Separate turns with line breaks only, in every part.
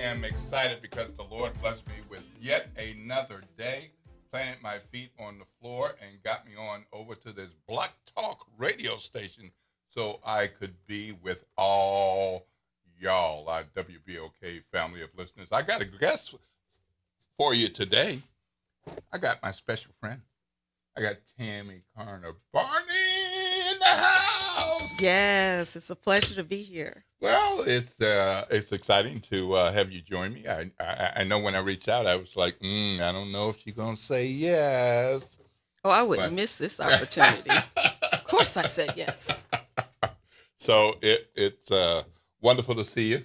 am excited because the Lord blessed me with yet another day, planted my feet on the floor, and got me on over to this Block Talk radio station so I could be with all y'all, our WBOK family of listeners. I got a guest for you today. I got my special friend. I got Tammy Carner Barney in the house.
Yes, it's a pleasure to be here.
Well, it's exciting to have you join me. I know when I reached out, I was like, I don't know if she's gonna say yes.
Oh, I wouldn't miss this opportunity. Of course, I said yes.
So it's wonderful to see you.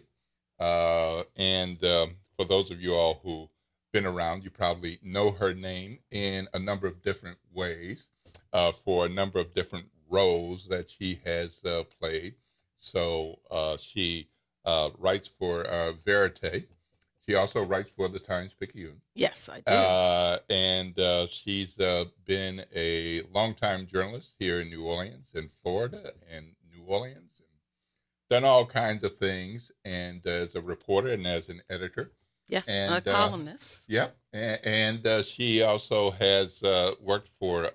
And for those of you all who've been around, you probably know her name in a number of different ways for a number of different roles that she has played. So she writes for Verite. She also writes for the Times-Picayune.
Yes, I do.
And she's been a longtime journalist here in New Orleans, in Florida, and New Orleans, and done all kinds of things, and as a reporter and as an editor.
Yes,
and,
a columnist.
Yep. And she also has worked for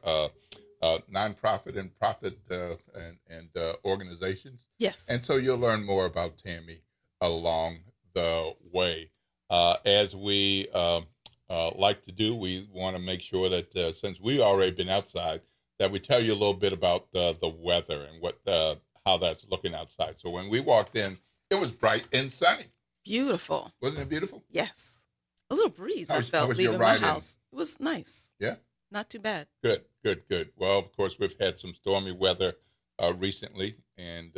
nonprofit and profit and organizations.
Yes.
And so you'll learn more about Tammy along the way. As we like to do, we want to make sure that since we've already been outside, that we tell you a little bit about the weather and what how that's looking outside. So when we walked in, it was bright and sunny.
Beautiful.
Wasn't it beautiful?
Yes. A little breeze
How
I
was
felt
your
leaving my
ride in?
house. It was nice.
Yeah.
Not too bad.
Good. Well, of course, we've had some stormy weather recently, and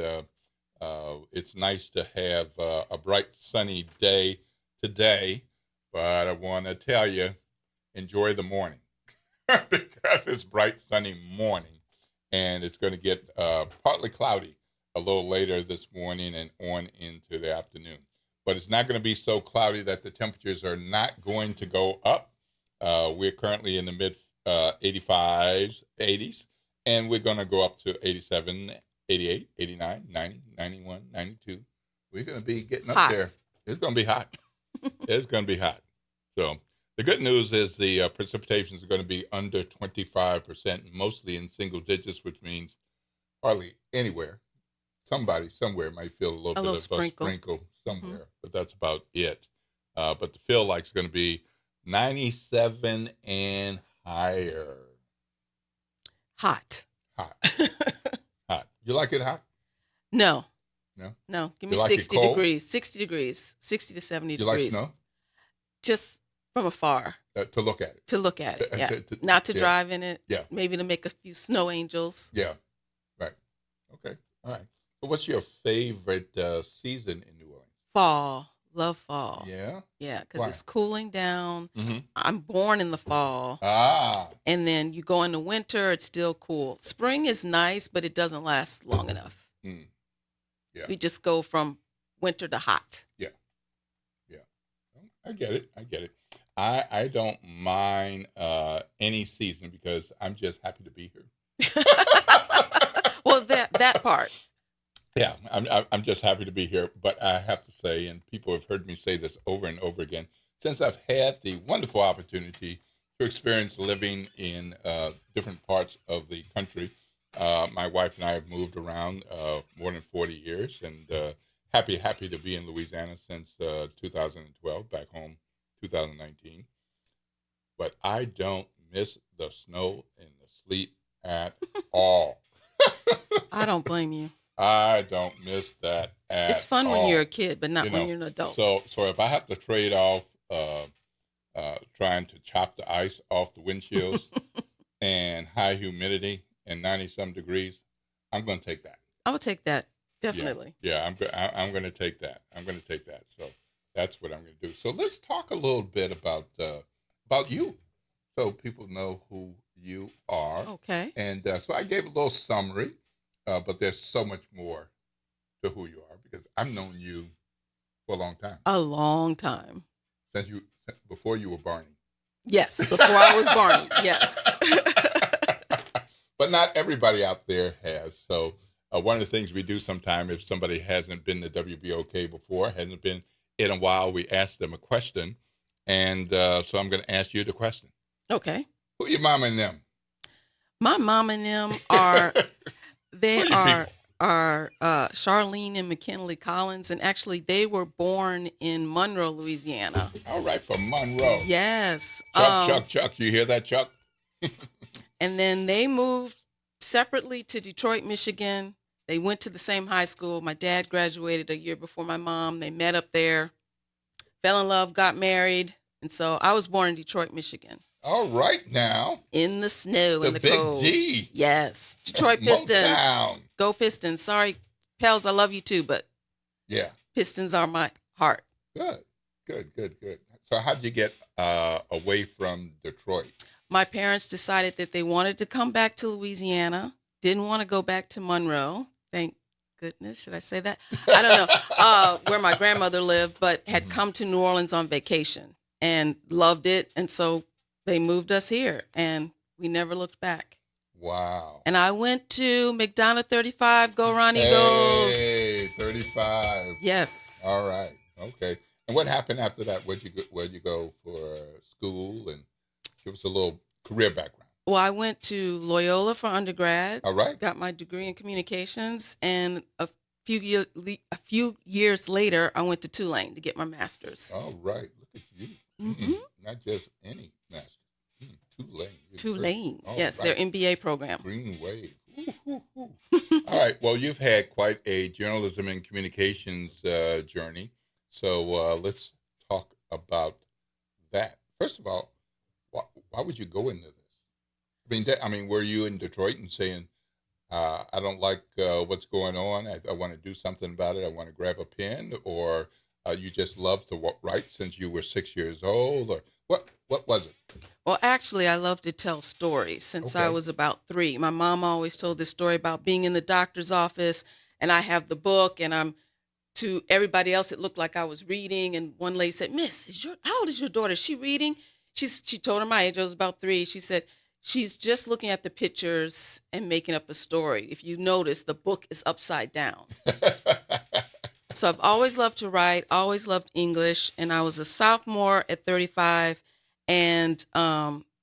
it's nice to have a bright, sunny day today. But I want to tell you, enjoy the morning because it's bright, sunny morning, and it's going to get partly cloudy a little later this morning and on into the afternoon. But it's not going to be so cloudy that the temperatures are not going to go up. We're currently in the mid 85s, 80s, and we're going to go up to 87, 88, 89, 90, 91, 92. We're going to be getting up there. It's going to be hot. It's going to be hot. So the good news is the precipitations are going to be under 25%, mostly in single digits, which means hardly anywhere. Somebody somewhere might feel a little bit of a sprinkle somewhere, but that's about it. But the feel like it's going to be 97 and higher.
Hot.
Hot. You like it hot?
No.
No?
Give me
like
60 degrees. 60 degrees. 60 to 70 degrees.
You like snow?
Just from afar.
To look at it.
To look at it, yeah. Not to drive in it.
Yeah.
Maybe to make a few snow angels.
Yeah. Right. Okay. All right. So what's your favorite season in New Orleans?
Fall. Love fall.
Yeah?
Yeah, because it's cooling down.
Mm-hmm.
I'm born in the fall. And then you go into winter, it's still cool. Spring is nice, but it doesn't last long enough.
Mm. Yeah.
We just go from winter to hot.
Yeah. I get it. I don't mind any season because I'm just happy to be here.
Well, that part.
Yeah, I'm just happy to be here. But I have to say, and people have heard me say this over and over again, since I've had the wonderful opportunity to experience living in different parts of the country, my wife and I have moved around more than 40 years, and happy to be in Louisiana since 2012, back home 2019. But I don't miss the snow and the sleet at all.
I don't blame you.
I don't miss that at all.
It's fun when you're a kid, but not when you're an adult.
So if I have to trade off trying to chop the ice off the windshields and high humidity and 90-some degrees, I'm going to take that.
I would take that, definitely.
Yeah, I'm going to take that. So that's what I'm going to do. So let's talk a little bit about you, so people know who you are.
Okay.
And so I gave a little summary, but there's so much more to who you are because I've known you for a long time.
A long time.
Before you were Barney.
Yes, before I was Barney. Yes.
But not everybody out there has. So one of the things we do sometime, if somebody hasn't been to WBOK before, hasn't been in a while we ask them a question, and so I'm going to ask you the question.
Okay.
Who your mom and them?
My mom and them are they
Who your people?
are Charlene and McKinley Collins, and actually they were born in Monroe, Louisiana.
All right, from Monroe.
Yes.
Chuck. You hear that, Chuck?
And then they moved separately to Detroit, Michigan. They went to the same high school. My dad graduated a year before my mom. They met up there, fell in love, got married. And so I was born in Detroit, Michigan.
All right now.
In the snow, in the
big
cold.
D.
Yes. Detroit Pistons.
Motown.
Go Pistons. Sorry, Pels, I love you too, but
yeah,
Pistons are my heart.
Good. So how'd you get away from Detroit?
My parents decided that they wanted to come back to Louisiana, didn't want to go back to Monroe. Thank goodness. Should I say that? I don't know where my grandmother lived, but had come to New Orleans on vacation and loved it. And so they moved us here and we never looked back.
Wow.
And I went to McDonough 35, go Ron Eagles.
Hey, 35.
Yes.
All right. Okay. And what happened after that? Where'd you go for school? And give us a little career background.
Well, I went to Loyola for undergrad.
All right.
Got my degree in communications, and a few years later, I went to Tulane to get my master's.
All right. Look at you.
Mm-hmm.
Not just any master. Tulane.
Tulane. Yes,
right.
their MBA program.
Green Wave. All right. Well, you've had quite a journalism and communications journey. So let's talk about that. First of all, why would you go into this? I mean, were you in Detroit and saying, I don't like what's going on. I want to do something about it. I want to grab a pen, or you just love to write since you were 6 years old, or what was it?
Well, actually, I love to tell stories since I was about 3. My mom always told this story about being in the doctor's office, and I have the book, and to everybody else, it looked like I was reading. And one lady said, "Miss, how old is your daughter? Is she reading?" She told her my age. I was about 3. She said, "She's just looking at the pictures and making up a story. If you notice, the book is upside down." So I've always loved to write, always loved English. And I was a sophomore at 35. And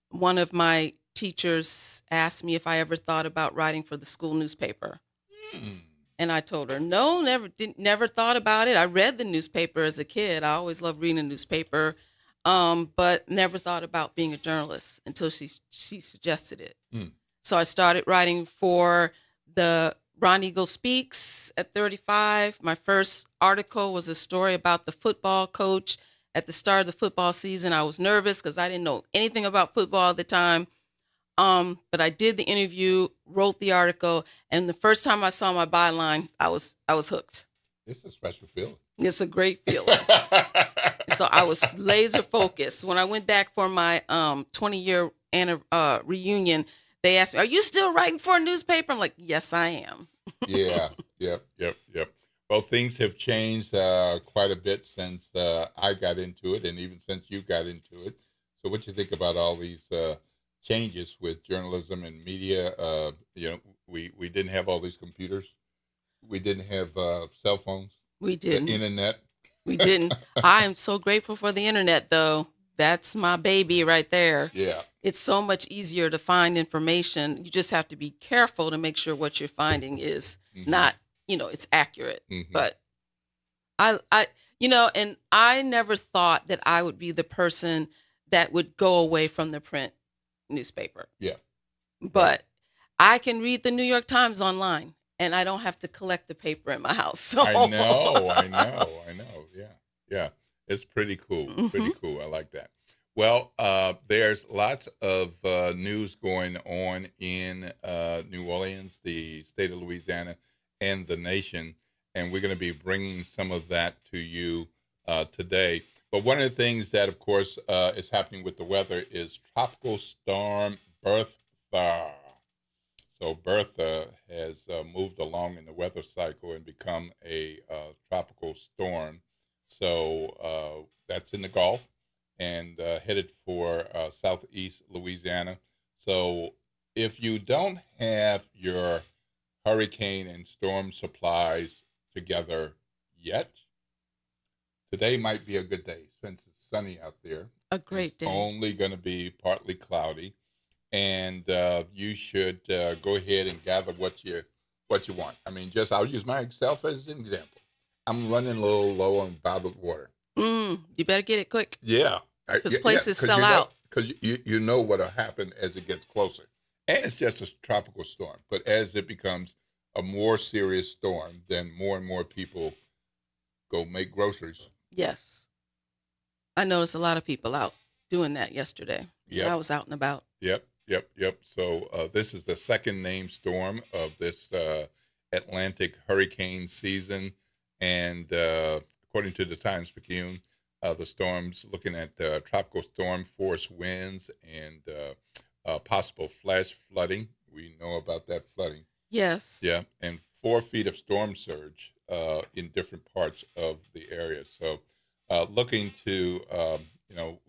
one of my teachers asked me if I ever thought about writing for the school newspaper. And I told her, no, never thought about it. I read the newspaper as a kid. I always loved reading a newspaper, but never thought about being a journalist until she suggested it. So I started writing for the Ron Eagles Speaks at 35. My first article was a story about the football coach. At the start of the football season, I was nervous because I didn't know anything about football at the time. But I did the interview, wrote the article, and the first time I saw my byline, I was hooked.
It's a special feeling.
It's a great feeling. So I was laser focused. When I went back for my 20-year reunion, they asked me, "Are you still writing for a newspaper?" I'm like, "Yes, I am."
Yeah. Yep. Well, things have changed quite a bit since I got into it, and even since you got into it. So what do you think about all these changes with journalism and media? We didn't have all these computers. We didn't have cell phones.
We didn't.
The internet.
We didn't. I am so grateful for the internet, though. That's my baby right there.
Yeah. It's
so much easier to find information. You just have to be careful to make sure what you're finding is not, it's accurate. But I, and I never thought that I would be the person that would go away from the print newspaper.
Yeah.
But I can read the New York Times online, and I don't have to collect the paper in my house. So.
I know. Yeah. It's pretty cool. Pretty cool. I like that. Well, there's lots of news going on in New Orleans, the state of Louisiana, and the nation. And we're going to be bringing some of that to you today. But one of the things that, of course, is happening with the weather is Tropical Storm Bertha. So Bertha has moved along in the weather cycle and become a tropical storm. So that's in the Gulf and headed for southeast Louisiana. So if you don't have your hurricane and storm supplies together yet, Today might be a good day since it's sunny out there.
A
It's
great day.
only going to be partly cloudy, and you should go ahead and gather what you want. I mean, just I'll use myself as an example. I'm running a little low on bottled water.
You better get it quick
Yeah,
because
yeah,
places
because
sell out.
you know what'll happen as it gets closer, and it's just a tropical storm. But as it becomes a more serious storm, then more and more people go make groceries.
Yes. I noticed a lot of people out doing that yesterday. I
Yep,
was out and about.
yep. So this is the second named storm of this Atlantic hurricane season, and according to the Times Picayune, the storm's looking at tropical storm force winds and possible flash flooding. We know about that flooding.
Yes.
Yeah, and 4 feet of storm surge in different parts of the area. So, looking to,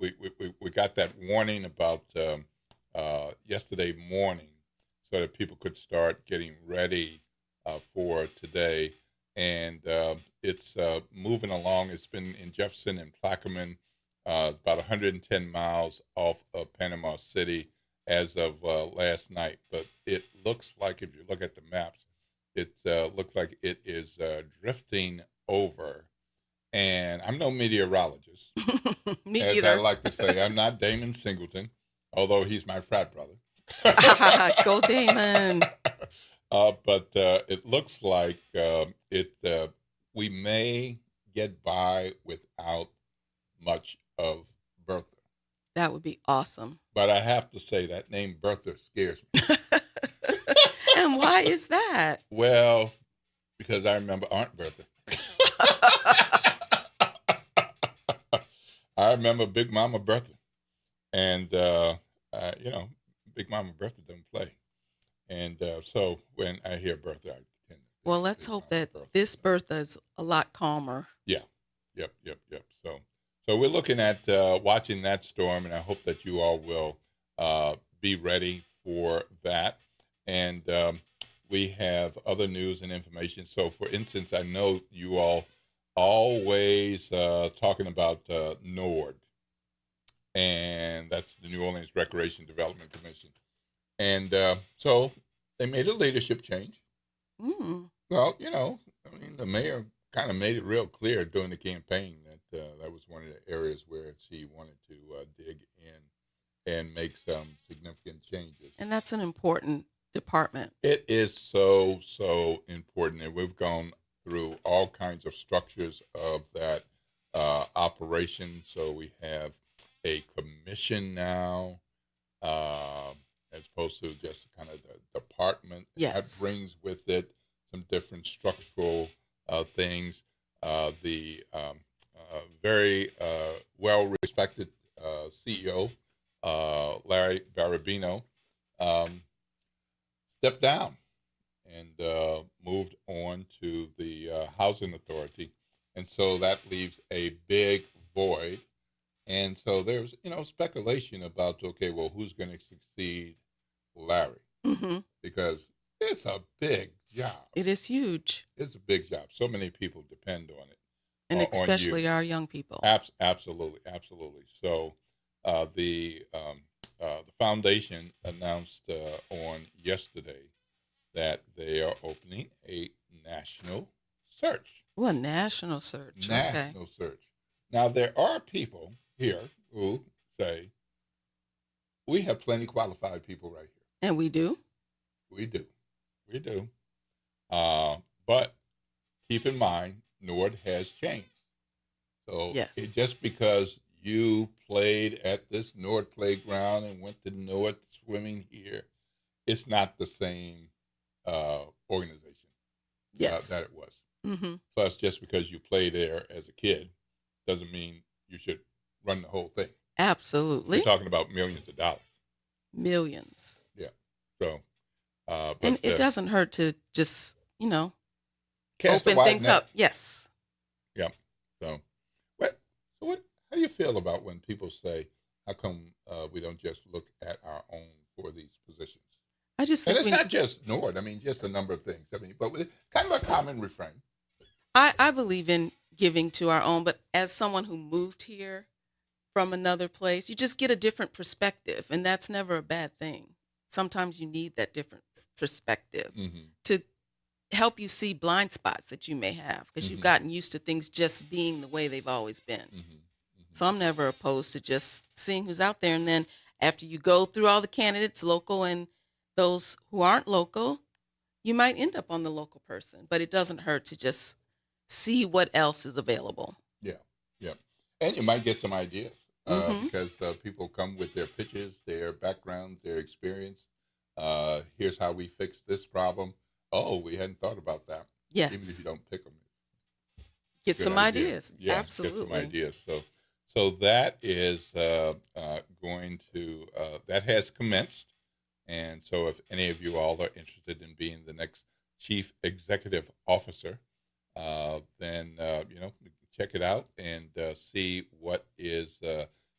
we got that warning about yesterday morning so that people could start getting ready for today. And it's moving along. It's been in Jefferson and Plaquemine, about 110 miles off of Panama City as of last night. But it looks like, if you look at the maps, it looks like it is drifting over. And I'm no meteorologist,
Me
as I
either.
like to say. I'm not Damon Singleton, although he's my frat brother.
Go Damon.
But it looks like we may get by without much of Bertha.
That would be awesome.
But I have to say that name Bertha scares me.
And why is that?
Well, because I remember Aunt Bertha. I remember Big Mama Bertha, and Big Mama Bertha doesn't play. And so when I hear Bertha, I tend to think
Well,
of
let's
Big
hope
Mama
that
Bertha.
this Bertha is a lot calmer.
Yeah, yep. So we're looking at watching that storm, and I hope that you all will be ready for that. And we have other news and information. So, for instance, I know you all always talking about NORD, and that's the New Orleans Recreation Development Commission. And so they made a leadership change.
Mm.
Well, I mean, the mayor kind of made it real clear during the campaign that that was one of the areas where she wanted to dig in and make some significant changes.
And that's an important department.
It is so important, and we've gone through all kinds of structures of that operation. So we have a commission now, as opposed to just kind of the department. That
Yes.
brings with it some different structural things. The very well respected CEO, Larry Barabino, um, stepped down and moved on to the housing authority, and so that leaves a big void. And so there's speculation about, okay, well, who's going to succeed Larry,
Hmm.
because it's a big job.
It is huge,
It's a big job. So many people depend on it,
and
on you.
especially our young people.
Absolutely. So the foundation announced on yesterday that they are opening a national search.
Well, a national search. Okay.
National search. Now there are people here who say we have plenty qualified people right here.
And we do?
We do. But keep in mind, NORD has changed. So
Yes.
just because you played at this NORD playground and went to NORD swimming here, it's not the same organization
Yes.
that it was.
Hmm.
Plus, just because you played there as a kid doesn't mean you should run the whole thing.
Absolutely.
We're talking about millions of dollars.
Millions.
Yeah. So,
And
but
it doesn't hurt to just,
cast a
open
wide
things
net.
up. Yes.
Yeah. So, what? How do you feel about when people say, "How come we don't just look at our own for these positions?"
I just
And
think
it's not just NORD. I mean, just a number of things. I mean, but with kind of a common refrain.
I believe in giving to our own, but as someone who moved here from another place, you just get a different perspective, and that's never a bad thing. Sometimes you need that different perspective
Hmm.
to help you see blind spots that you may have because you've
Hmm.
gotten used to things just being the way they've always been.
Hmm. Hmm.
So I'm never opposed to just seeing who's out there. And then after you go through all the candidates, local and those who aren't local, you might end up on the local person, but it doesn't hurt to just see what else is available.
Yeah, yeah, and you might get some ideas
Hmm.
because people come with their pitches, their backgrounds, their experience. Here's how we fix this problem. Oh, we hadn't thought about that. Even if you
Yes.
don't pick them, it's a
Get
good
some
idea.
ideas.
Yeah, get some
Absolutely.
ideas. So that is going to that has commenced. And so, if any of you all are interested in being the next chief executive officer, then check it out and see what is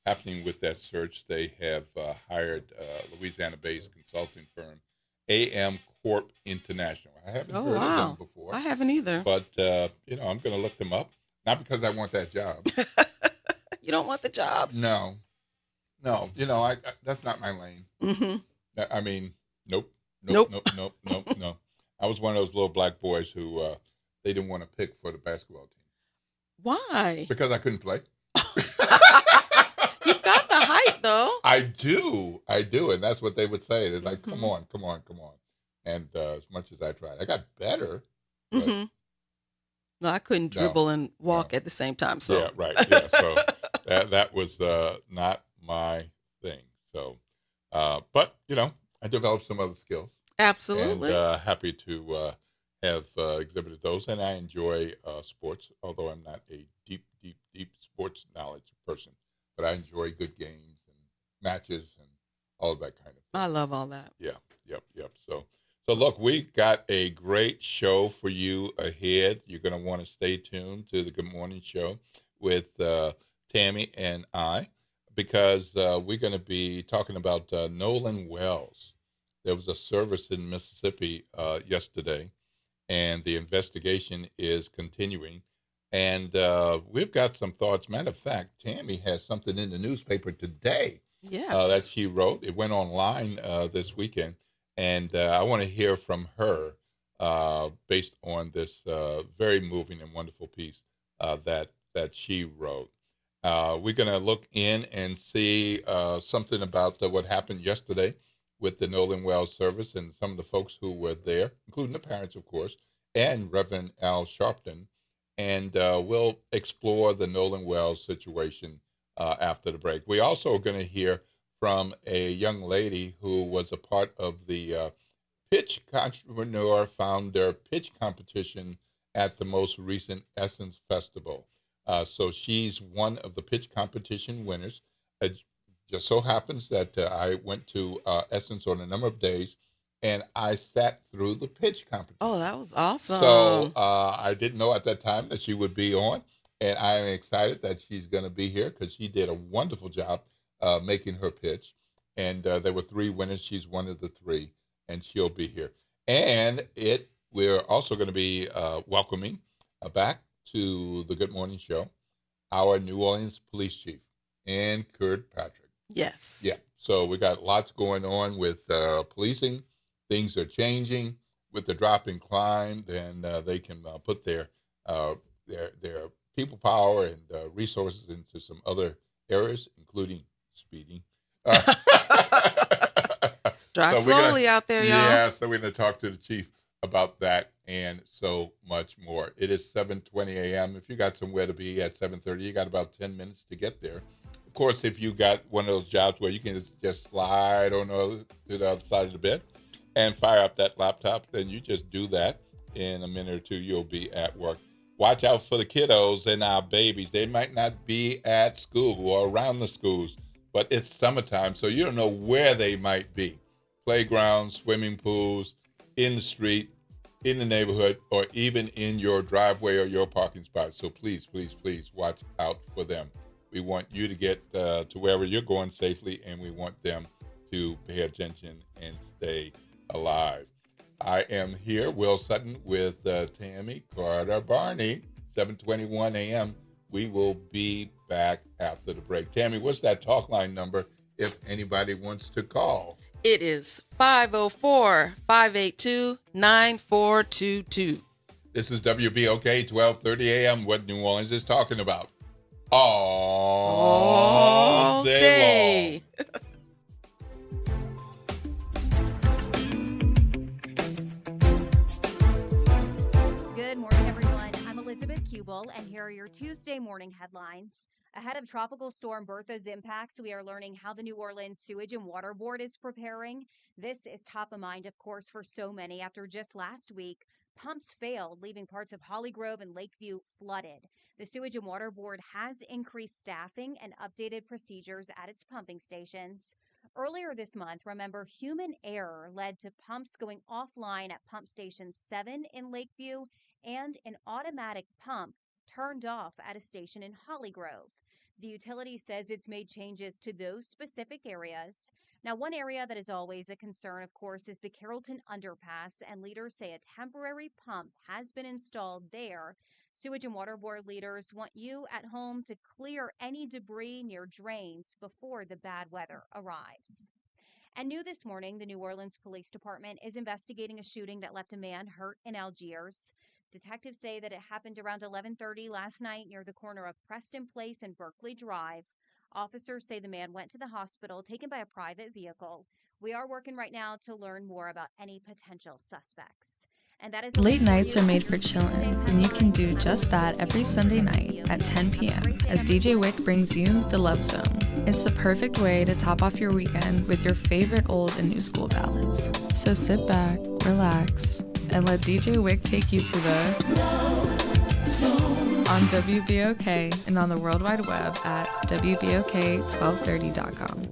happening with that search. They have hired Louisiana-based consulting firm AM Corp International. I haven't
Oh,
heard of them
wow.
before,
I haven't either.
but I'm going to look them up. Not because I want that job.
You don't want the job.
No, no. I that's not my lane.
Hmm.
I mean, nope, nope,
Nope.
nope, nope, nope, no. I was one of those little black boys who they didn't want to pick for the basketball team
Why?
because I couldn't play.
You've got the height, though.
I do, and that's what they would say. They're like, "Come
Hmm.
on, come on, come on." And as much as I tried, I got better, but
Hmm. No, I couldn't
no,
dribble and
no.
walk at the same time.
Yeah,
So,
right. Yeah, so that was not my thing. So, but I developed some other skills. And
absolutely.
happy to have exhibited those. And I enjoy sports, although I'm not a deep, deep, deep sports knowledge person. But I enjoy good games and matches and all of that kind of
I
thing.
love all that.
Yeah, yep, yep. So look, we got a great show for you ahead. You're going to want to stay tuned to the Good Morning Show with Tammy and I because we're going to be talking about Nolan Wells. There was a service in Mississippi yesterday, and the investigation is continuing. And we've got some thoughts. Matter of fact, Tammy has something in the newspaper today that
Yes.
she wrote. It went online this weekend, and I want to hear from her based on this very moving and wonderful piece that she wrote. We're going to look in and see something about what happened yesterday with the Nolan Wells service and some of the folks who were there, including the parents, of course, and Reverend Al Sharpton. And we'll explore the Nolan Wells situation after the break. We also are going to hear from a young lady who was a part of the pitch entrepreneur founder pitch competition at the most recent Essence Festival. So she's one of the pitch competition winners. It just so happens that I went to Essence on a number of days and I sat through the pitch
Oh,
competition.
that was
So
awesome.
I didn't know at that time that she would be on, and I am excited that she's going to be here because she did a wonderful job making her pitch. And there were three winners. She's one of the three, and she'll be here. And we're also going to be welcoming back to the Good Morning Show our New Orleans police chief, Ann Kirkpatrick.
Yes.
Yeah. So we got lots going on with policing. Things are changing with the drop in crime. Then they can put their people power and resources into some other areas, including speeding. Uh,
Drive
so we're gonna,
slowly out there, y'all.
yeah. So we're gonna talk to the chief about that and so much more. It is 7:20 a.m. If you got somewhere to be at 7:30, you got about 10 minutes to get there. Of course, if you got one of those jobs where you can just slide on to the other side of the bed and fire up that laptop, then you just do that. In a minute or two, you'll be at work. Watch out for the kiddos and our babies. They might not be at school or around the schools, but it's summertime, so you don't know where they might be. Playgrounds, swimming pools, in the street, in the neighborhood, or even in your driveway or your parking spot. So please, please, please watch out for them. We want you to get to wherever you're going safely, and we want them to pay attention and stay alive. I am here, Will Sutton, with Tammy Carter Barney, 7:21 a.m. We will be back after the break. Tammy, what's that talk line number if anybody wants to call?
It is 504-582-9422.
This is WBOK, 1230 a.m., what New Orleans is talking about. All day long.
Good morning, everyone. I'm Elizabeth Kubel, and here are your Tuesday morning headlines. Ahead of Tropical Storm Bertha's impacts, we are learning how the New Orleans Sewage and Water Board is preparing. This is top of mind, of course, for so many after just last week, pumps failed, leaving parts of Holly Grove and Lakeview flooded. The Sewage and Water Board has increased staffing and updated procedures at its pumping stations. Earlier this month, remember, human error led to pumps going offline at Pump Station 7 in Lakeview and an automatic pump turned off at a station in Holly Grove. The utility says it's made changes to those specific areas. Now, one area that is always a concern, of course, is the Carrollton Underpass, and leaders say a temporary pump has been installed there. Sewage and Water Board leaders want you at home to clear any debris near drains before the bad weather arrives. And new this morning, the New Orleans Police Department is investigating a shooting that left a man hurt in Algiers. Detectives say that it happened around 11:30 last night near the corner of Preston Place and Berkeley Drive. Officers say the man went to the hospital taken by a private vehicle. We are working right now to learn more about any potential suspects. And that is
Late nights are made for chillin', and you can do just that every Sunday night at 10 p.m. as DJ Wick brings you The Love Zone. It's the perfect way to top off your weekend with your favorite old and new school ballads. So sit back, relax, and let DJ Wick take you to the Love Zone on WBOK and on the World Wide Web at WBOK1230.com.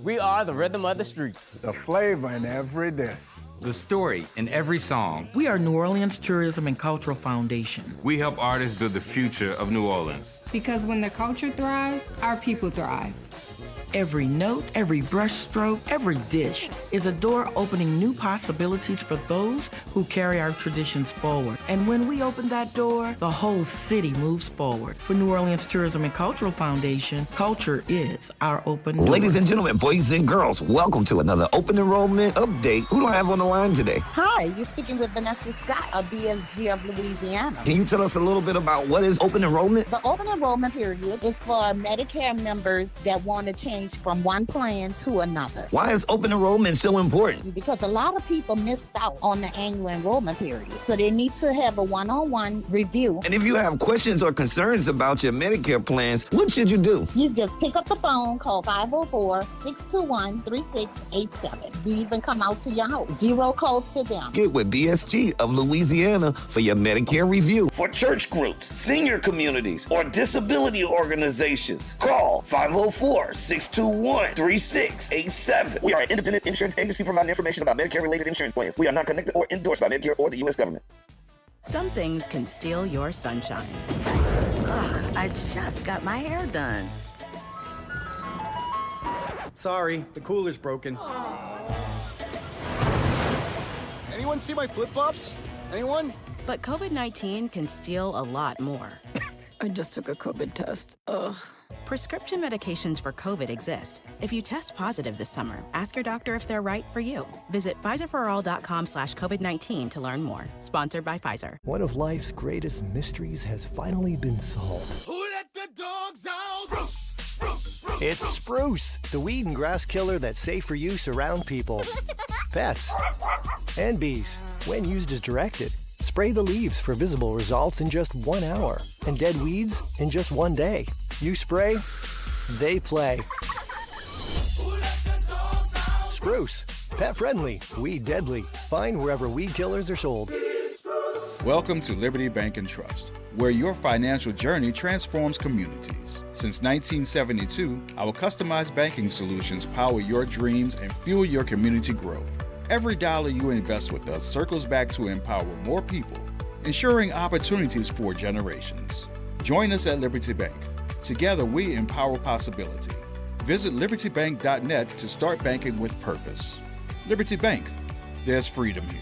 We are the rhythm of the streets.
The flavor in every dish.
The story in every song.
We are New Orleans Tourism and Cultural Foundation.
We help artists build the future of New Orleans.
Because when the culture thrives, our people thrive.
Every note, every brushstroke, every dish is a door opening new possibilities for those who carry our traditions forward. And when we open that door, the whole city moves forward. For New Orleans Tourism and Cultural Foundation, culture is our open door.
Ladies and gentlemen, boys and girls, welcome to another open enrollment update. Who do I have on the line today?
Hi, you're speaking with Vanessa Scott of BSG of Louisiana.
Can you tell us a little bit about what is open enrollment?
The open enrollment period is for Medicare members that want to change from one plan to another.
Why is open enrollment so important?
Because a lot of people missed out on the annual enrollment period. So they need to have a one-on-one review.
And if you have questions or concerns about your Medicare plans, what should you do?
You just pick up the phone, call 504-621-3687. We even come out to your house. Zero cost to them.
Get with BSG of Louisiana for your Medicare review.
For church groups, senior communities, or disability organizations, call 504-621-3687. We are an independent insurance agency providing information about Medicare-related insurance plans. We are not connected or endorsed by Medicare or the U.S. government.
Some things can steal your sunshine. Ugh, I just got my hair done.
Sorry, the cooler's broken.
Anyone see my flip-flops? Anyone?
But COVID-19 can steal a lot more.
I just took a COVID test. Ugh.
Prescription medications for COVID exist. If you test positive this summer, ask your doctor if they're right for you. Visit PfizerForAll.com/COVID-19 to learn more. Sponsored by Pfizer.
One of life's greatest mysteries has finally been solved.
Who let the dogs out? Spruce, spruce, spruce.
It's Spruce, the weed and grass killer that's safe for use around people, pets, and bees when used as directed. Spray the leaves for visible results in just 1 hour and dead weeds in just 1 day. You spray, they play. Spruce, pet friendly, weed deadly. Find wherever weed killers are sold.
Welcome to Liberty Bank and Trust, where your financial journey transforms communities. Since 1972, our customized banking solutions power your dreams and fuel your community growth. Every dollar you invest with us circles back to empower more people, ensuring opportunities for generations. Join us at Liberty Bank. Together, we empower possibility. Visit libertybank.net to start banking with purpose. Liberty Bank, there's freedom here.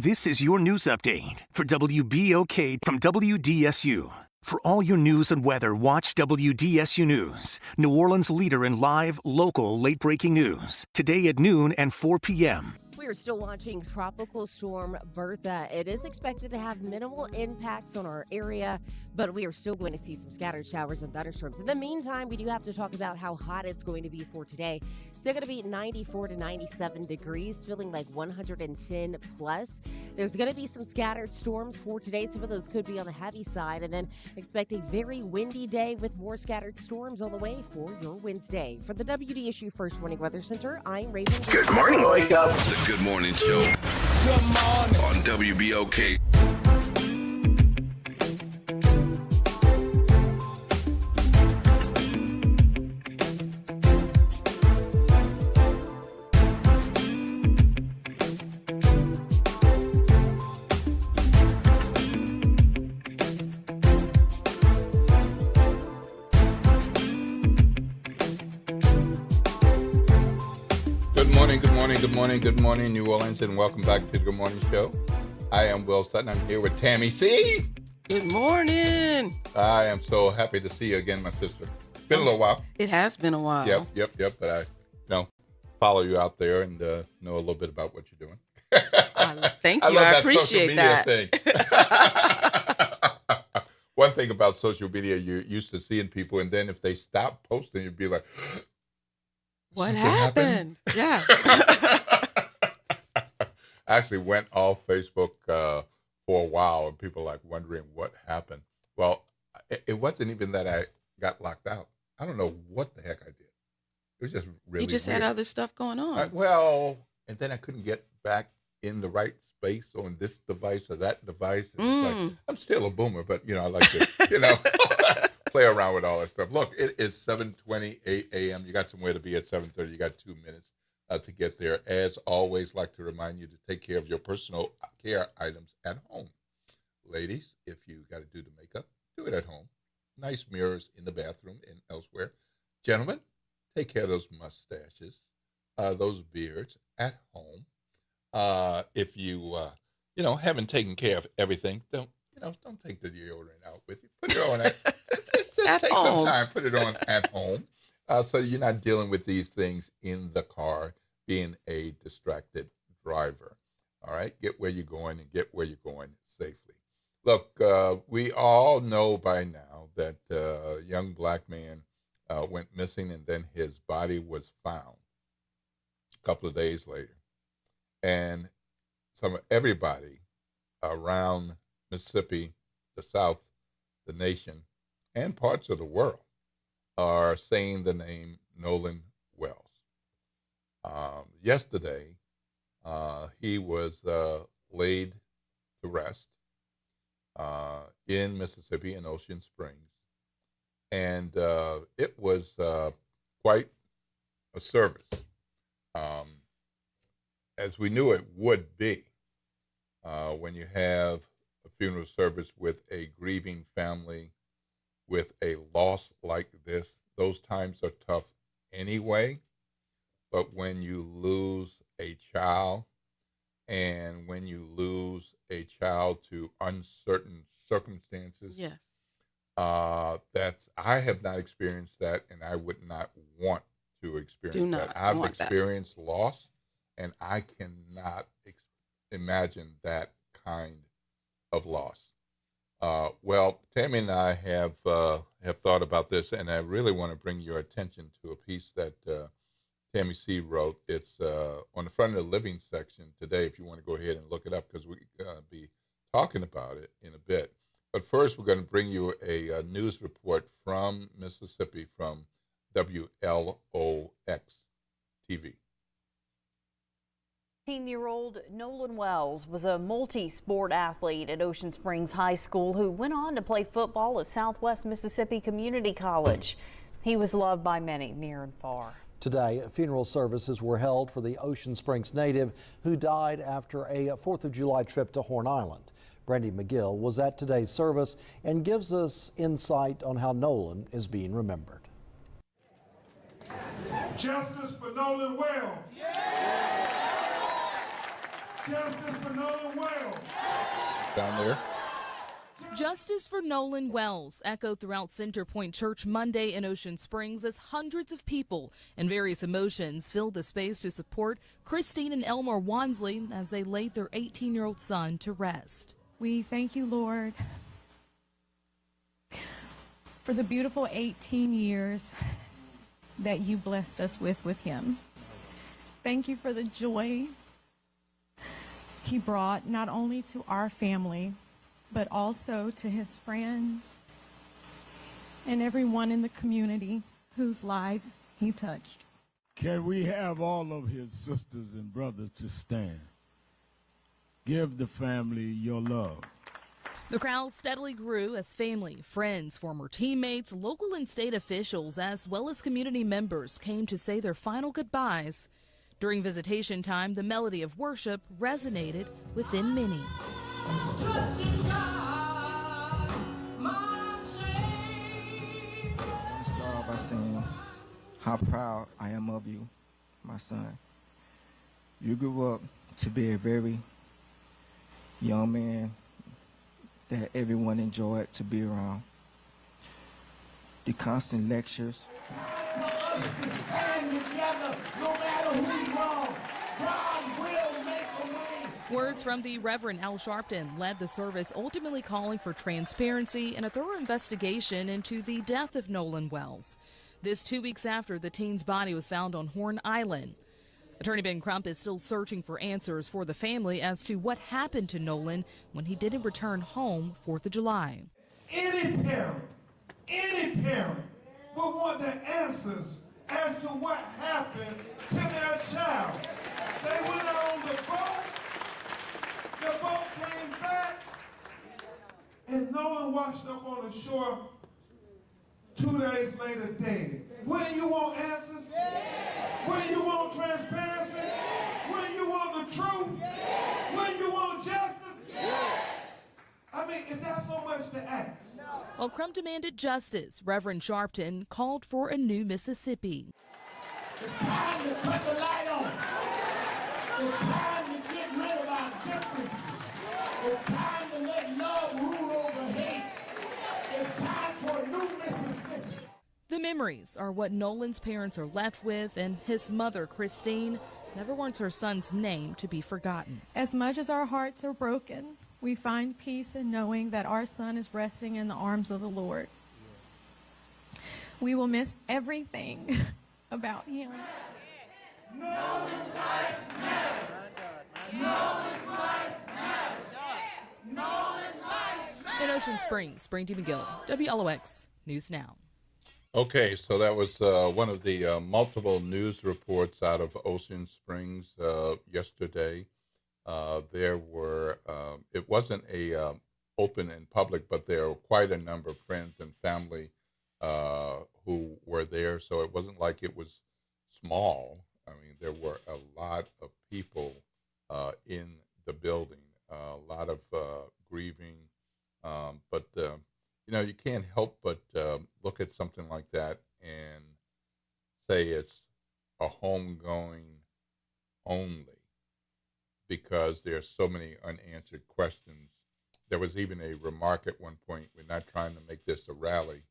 This is your news update for WBOK from WDSU. For all your news and weather, watch WDSU News, New Orleans' leader in live, local, late-breaking news. Today at noon and 4 p.m.
We are still watching Tropical Storm Bertha. It is expected to have minimal impacts on our area, but we are still going to see some scattered showers and thunderstorms. In the meantime, we do have to talk about how hot it's going to be for today. Still going to be 94 to 97 degrees, feeling like 110 plus. There's going to be some scattered storms for today. Some of those could be on the heavy side, and then expect a very windy day with more scattered storms on the way for your Wednesday. For the WDSU First Warning Weather Center, I'm Raven.
Good morning, wake up.
The Good Morning Show. Good morning. On WBOK.
Good morning, New Orleans, and welcome back to the Good Morning Show. I am Will Sutton. I'm here with Tammy C.
Good morning.
I am so happy to see you again, my sister. It's been a little while.
It has been a while.
Yep. But I, follow you out there and know a little bit about what you're doing.
Thank you. I appreciate that.
One thing about social media, you're used to seeing people, and then if they stop posting, you'd be like,
what happened? Yeah.
I actually went off Facebook for a while, and people were like wondering what happened. Well, it wasn't even that I got locked out. I don't know what the heck I did. It was just really
You just
weird.
had other stuff going on.
And then I couldn't get back in the right space on this device or that device. And it's like, I'm still a boomer, but, I like to, play around with all that stuff. Look, it is 7:28 a.m. You got somewhere to be at 7:30. You got 2 minutes to get there. As always, like to remind you to take care of your personal care items at home. Ladies, if you got to do the makeup, do it at home. Nice mirrors in the bathroom and elsewhere. Gentlemen, take care of those mustaches, those beards at home. If you, haven't taken care of everything, don't take the deodorant out with you. Put it on just take some time, put it on at home, so you're not dealing with these things in the car, being a distracted driver. All right, get where you're going and get where you're going safely. Look, we all know by now that a young black man went missing, and then his body was found a couple of days later. And everybody around Mississippi, the South, the nation, and parts of the world are saying the name Nolan Wells. Yesterday, he was laid to rest in Mississippi in Ocean Springs. And it was quite a service, as we knew it would be. When you have a funeral service with a grieving family, with a loss like this, those times are tough anyway. But when you lose a child, and when you lose a child to uncertain circumstances,
yes,
I have not experienced that, and I would not want to experience that. I've experienced loss, and I cannot imagine that kind of loss. Well, Tammy and I have thought about this, and I really want to bring your attention to a piece that Tammy C. wrote. It's on the front of the living section today, if you want to go ahead and look it up, because we're going to be talking about it in a bit. But first, we're going to bring you a news report from Mississippi from WLOX TV.
18-year-old Nolan Wells was a multi-sport athlete at Ocean Springs High School who went on to play football at Southwest Mississippi Community College. He was loved by many near and far.
Today, funeral services were held for the Ocean Springs native who died after a 4th of July trip to Horn Island. Brandy McGill was at today's service and gives us insight on how Nolan is being remembered.
Justice for Nolan Wells.
Justice for Nolan Wells.
Down there.
Justice for Nolan Wells echoed throughout Center Point Church Monday in Ocean Springs as hundreds of people and various emotions filled the space to support Christine and Elmore Wansley as they laid their 18-year-old son to rest.
We thank you, Lord, for the beautiful 18 years that you blessed us with him. Thank you for the joy he brought not only to our family, but also to his friends and everyone in the community whose lives he touched.
Can we have all of his sisters and brothers to stand? Give the family your love.
The crowd steadily grew as family, friends, former teammates, local and state officials, as well as community members came to say their final goodbyes. During visitation time, the melody of worship resonated within many.
Start off by saying how proud I am of you, my son. You grew up to be a very young man that everyone enjoyed to be around. The constant lectures.
Words from the Reverend Al Sharpton led the service, ultimately calling for transparency and a thorough investigation into the death of Nolan Wells. This 2 weeks after the teen's body was found on Horn Island. Attorney Ben Crump is still searching for answers for the family as to what happened to Nolan when he didn't return home 4th of July.
Any parent will want the answers as to what happened to their child. They went on the boat came back, and Nolan washed up on the shore 2 days later dead. When you want answers? When you want transparency? When you want the truth? When you want justice? I mean, is that so much to ask?
While Crump demanded justice, Reverend Sharpton called for a new Mississippi.
It's time to cut the light on. It's time to get rid of our differences. It's time to let love rule over hate. It's time for a new Mississippi.
The memories are what Nolan's parents are left with, and his mother, Christine, never wants her son's name to be forgotten.
As much as our hearts are broken, we find peace in knowing that our son is resting in the arms of the Lord. We will miss everything about him.
Nolan's life matters. Nolan's life matters. Nolan's life matters.
In Ocean Springs, Brandy McGill, WLOX News Now.
Okay, so that was one of the multiple news reports out of Ocean Springs yesterday. There were, it wasn't a open and public, but there were quite a number of friends and family who were there. So it wasn't like it was small. I mean, there were a lot of people in the building, a lot of grieving. But, you know, you can't help but look at something like that and say it's a homegoing only, because there's so many unanswered questions. There was even a remark at one point, we're not trying to make this a rally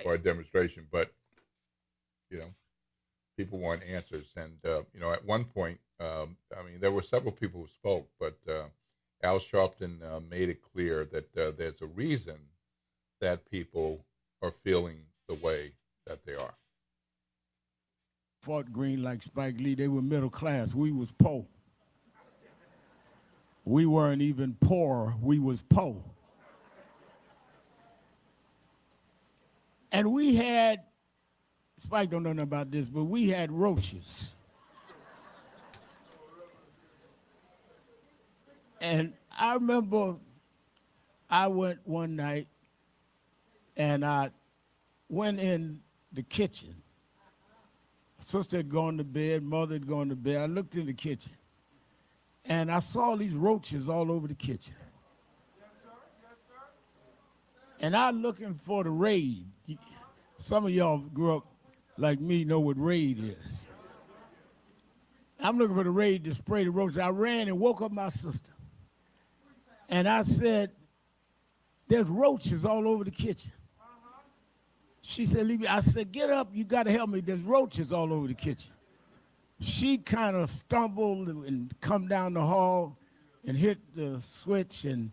or a demonstration, but, you know, people want answers. And, you know, at one point, I mean, there were several people who spoke, but Al Sharpton made it clear that there's a reason that people are feeling the way that they are.
Fort Greene, like Spike Lee, they were middle class. We was poor. We weren't even poor, we was poor. And we had, Spike don't know nothing about this, but we had roaches. And I remember I went one night and I went in the kitchen. Sister had gone to bed, mother had gone to bed. I looked in the kitchen and I saw these roaches all over the kitchen. Yes, sir. Yes, sir. And I'm looking for the raid. Some of y'all grew up like me, know what raid is. I'm looking for the raid to spray the roaches. I ran and woke up my sister. And I said, there's roaches all over the kitchen. She said, leave me. I said, get up, you gotta help me. There's roaches all over the kitchen. She kind of stumbled and come down the hall and hit the switch and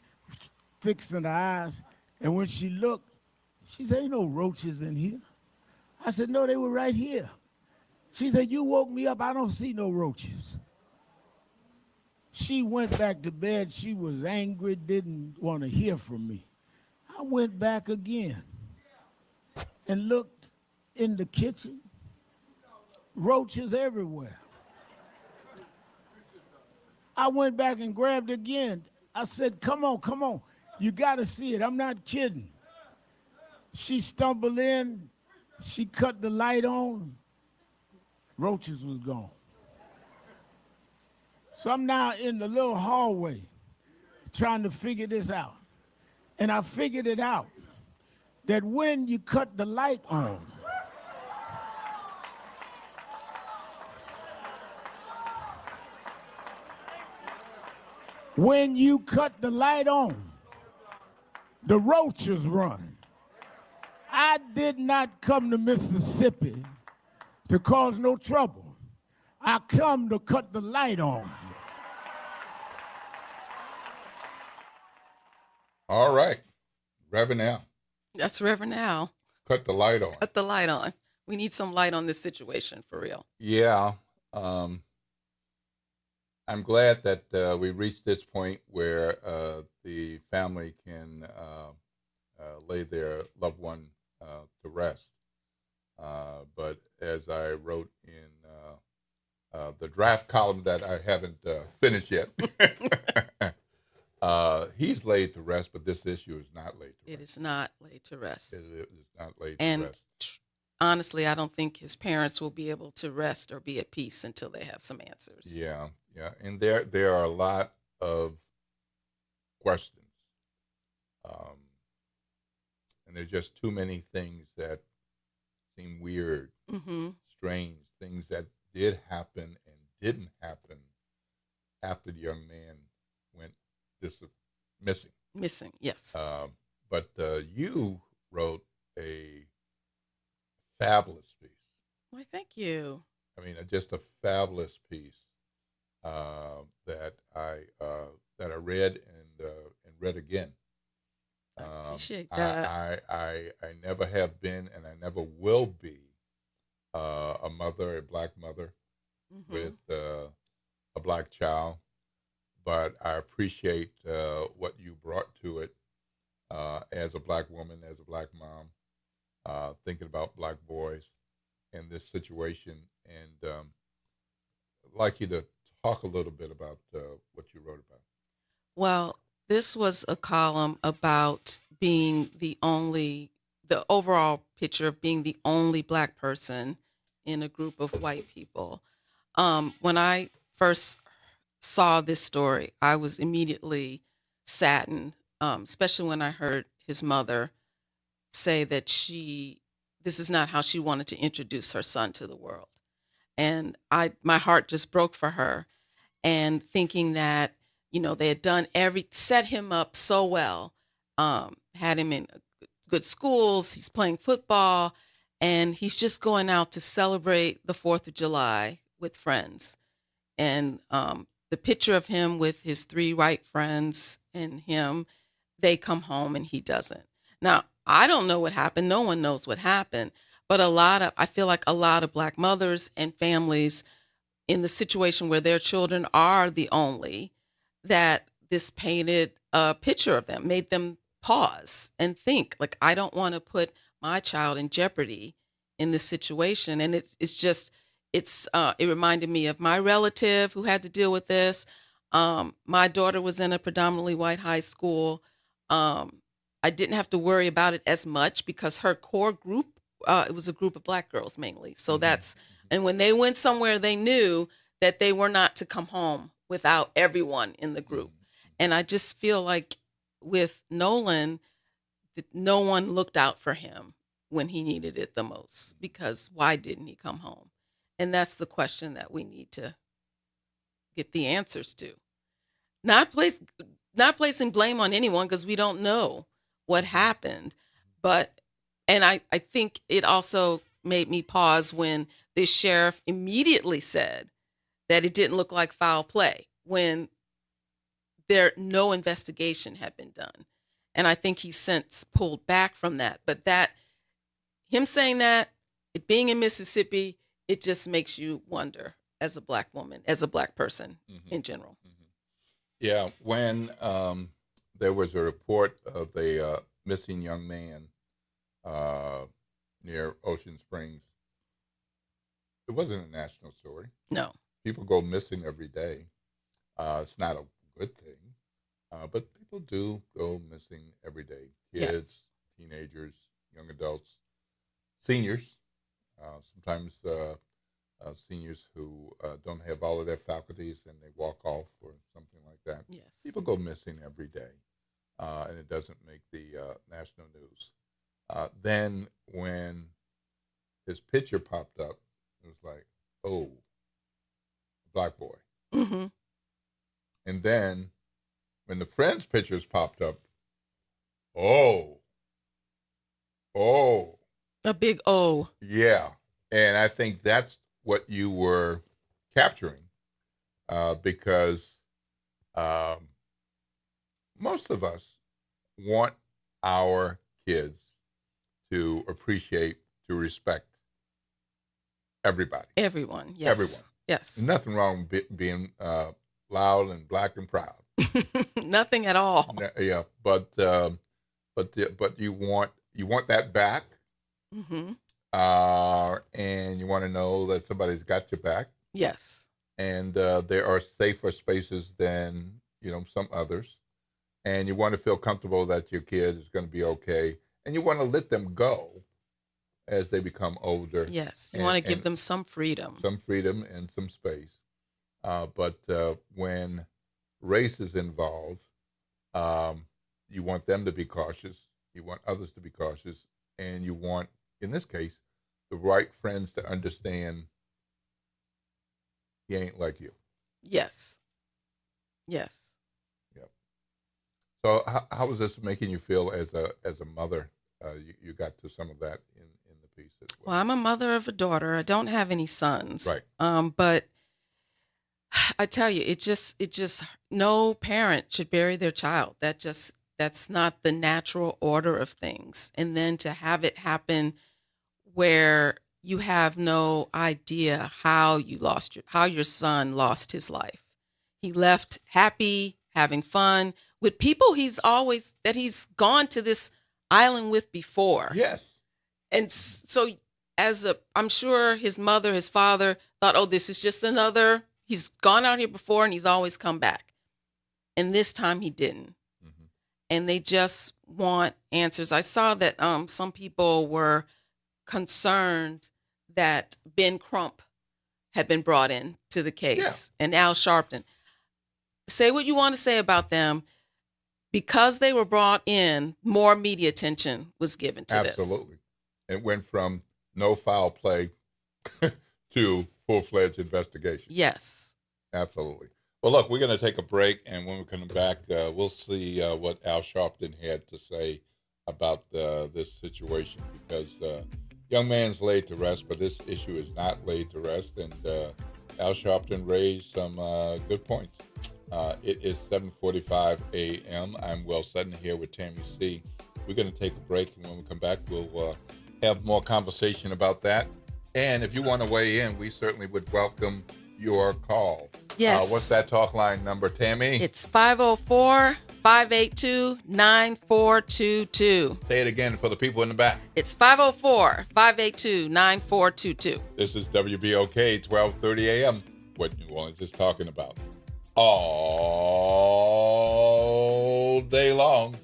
fixing her eyes. And when she looked, she said, ain't no roaches in here. I said, no, they were right here. She said, you woke me up, I don't see no roaches. She went back to bed, she was angry, didn't want to hear from me. I went back again and looked in the kitchen, roaches everywhere. I went back and grabbed again. I said, come on, you gotta see it, I'm not kidding. She stumbled in, she cut the light on, roaches was gone. So I'm now in the little hallway trying to figure this out. And I figured it out, that when you cut the light on, the roaches run. I did not come to Mississippi to cause no trouble. I come to cut the light on.
All right, Reverend Al.
That's Reverend Al.
Cut the light on.
Cut the light on. We need some light on this situation, for real.
Yeah. I'm glad that we reached this point where the family can lay their loved one to rest. But as I wrote in the draft column that I haven't finished yet, he's laid to rest, but this issue is not laid to rest.
It is not laid to rest.
It is not laid
and
to rest.
Honestly, I don't think his parents will be able to rest or be at peace until they have some answers.
Yeah. And there are a lot of questions. And there's just too many things that seem weird, strange, things that did happen and didn't happen after the young man went missing.
Missing, yes.
But you wrote a fabulous piece.
Why, thank you.
I mean, just a fabulous piece that I read and read again.
I appreciate that.
I never have been, and I never will be, a mother, a black mother with a black child, but I appreciate what you brought to it as a black woman, as a black mom, thinking about black boys in this situation, and I'd like you to talk a little bit about what you wrote about.
Well, this was a column about being the overall picture of being the only black person in a group of white people. When I first saw this story, I was immediately saddened, especially when I heard his mother say that this is not how she wanted to introduce her son to the world. And my heart just broke for her, and thinking that, they had set him up so well, had him in good schools, he's playing football, and he's just going out to celebrate the 4th of July with friends. And the picture of him with his 3 white friends and him, they come home and he doesn't. Now, I don't know what happened. No one knows what happened. But I feel like a lot of black mothers and families in the situation where their children are the only, that this painted a picture of them, made them pause and think, like, I don't want to put my child in jeopardy in this situation. And it reminded me of my relative who had to deal with this. My daughter was in a predominantly white high school. I didn't have to worry about it as much because her core group, it was a group of black girls mainly. So and when they went somewhere, they knew that they were not to come home without everyone in the group. And I just feel like with Nolan, no one looked out for him when he needed it the most, because why didn't he come home? And that's the question that we need to get the answers to. Not placing blame on anyone because we don't know what happened. And I think it also made me pause when the sheriff immediately said that it didn't look like foul play when no investigation had been done. And I think he's since pulled back from that. But him saying that, it being in Mississippi, it just makes you wonder as a Black woman, as a Black person in general.
Yeah, when there was a report of a missing young man near Ocean Springs, it wasn't a national story.
No.
People go missing every day. It's not a good thing, but people do go missing every day. Kids, teenagers, young adults, seniors, sometimes seniors who don't have all of their faculties and they walk off or something like that.
Yes.
People go missing every day, and it doesn't make the national news. Then when his picture popped up, it was like, oh, Black boy.
Mm-hmm.
And then when the Friends pictures popped up, oh.
A big O.
Yeah. And I think that's what you were capturing because most of us want our kids to appreciate, to respect everybody.
Everyone, yes.
Everyone.
Yes.
There's nothing wrong with being loud and Black and proud.
Nothing at all.
Yeah, but you want that back,
Mm-hmm.
and you want to know that somebody's got your back.
Yes.
And there are safer spaces than some others, and you want to feel comfortable that your kid is going to be okay, and you want to let them go as they become older.
Yes, you want to give them some freedom.
Some freedom and some space. But when race is involved, you want them to be cautious. You want others to be cautious. And you want, in this case, the right friends to understand he ain't like you.
Yes. Yes.
Yep. So how was this making you feel as a mother? You got to some of that in the piece as well.
Well, I'm a mother of a daughter. I don't have any sons.
Right.
But I tell you, it just no parent should bury their child. That's not the natural order of things. And then to have it happen where you have no idea how your son lost his life. He left happy, having fun with people he's gone to this island with before.
Yes.
And so I'm sure his mother, his father thought, oh, this is just he's gone out here before and he's always come back. And this time he didn't. Mm-hmm. And they just want answers. I saw that some people were concerned that Ben Crump had been brought in to the case and Al Sharpton. Say what you want to say about them. Because they were brought in, more media attention was given to this.
Absolutely. It went from no foul play to full-fledged investigation.
Yes.
Absolutely. Well, look, we're going to take a break, and when we come back, we'll see what Al Sharpton had to say about this situation, because young man's laid to rest, but this issue is not laid to rest, and Al Sharpton raised some good points. It is 7:45 a.m. I'm Will Sutton here with Tammy C. We're going to take a break, and when we come back, we'll have more conversation about that. And if you want to weigh in, we certainly would welcome your call.
Yes.
What's that talk line number, Tammy?
It's 504-582-9422.
Say it again for the people in the back.
It's 504-582-9422.
This is WBOK 1230 a.m. What New Orleans is talking about. All day long.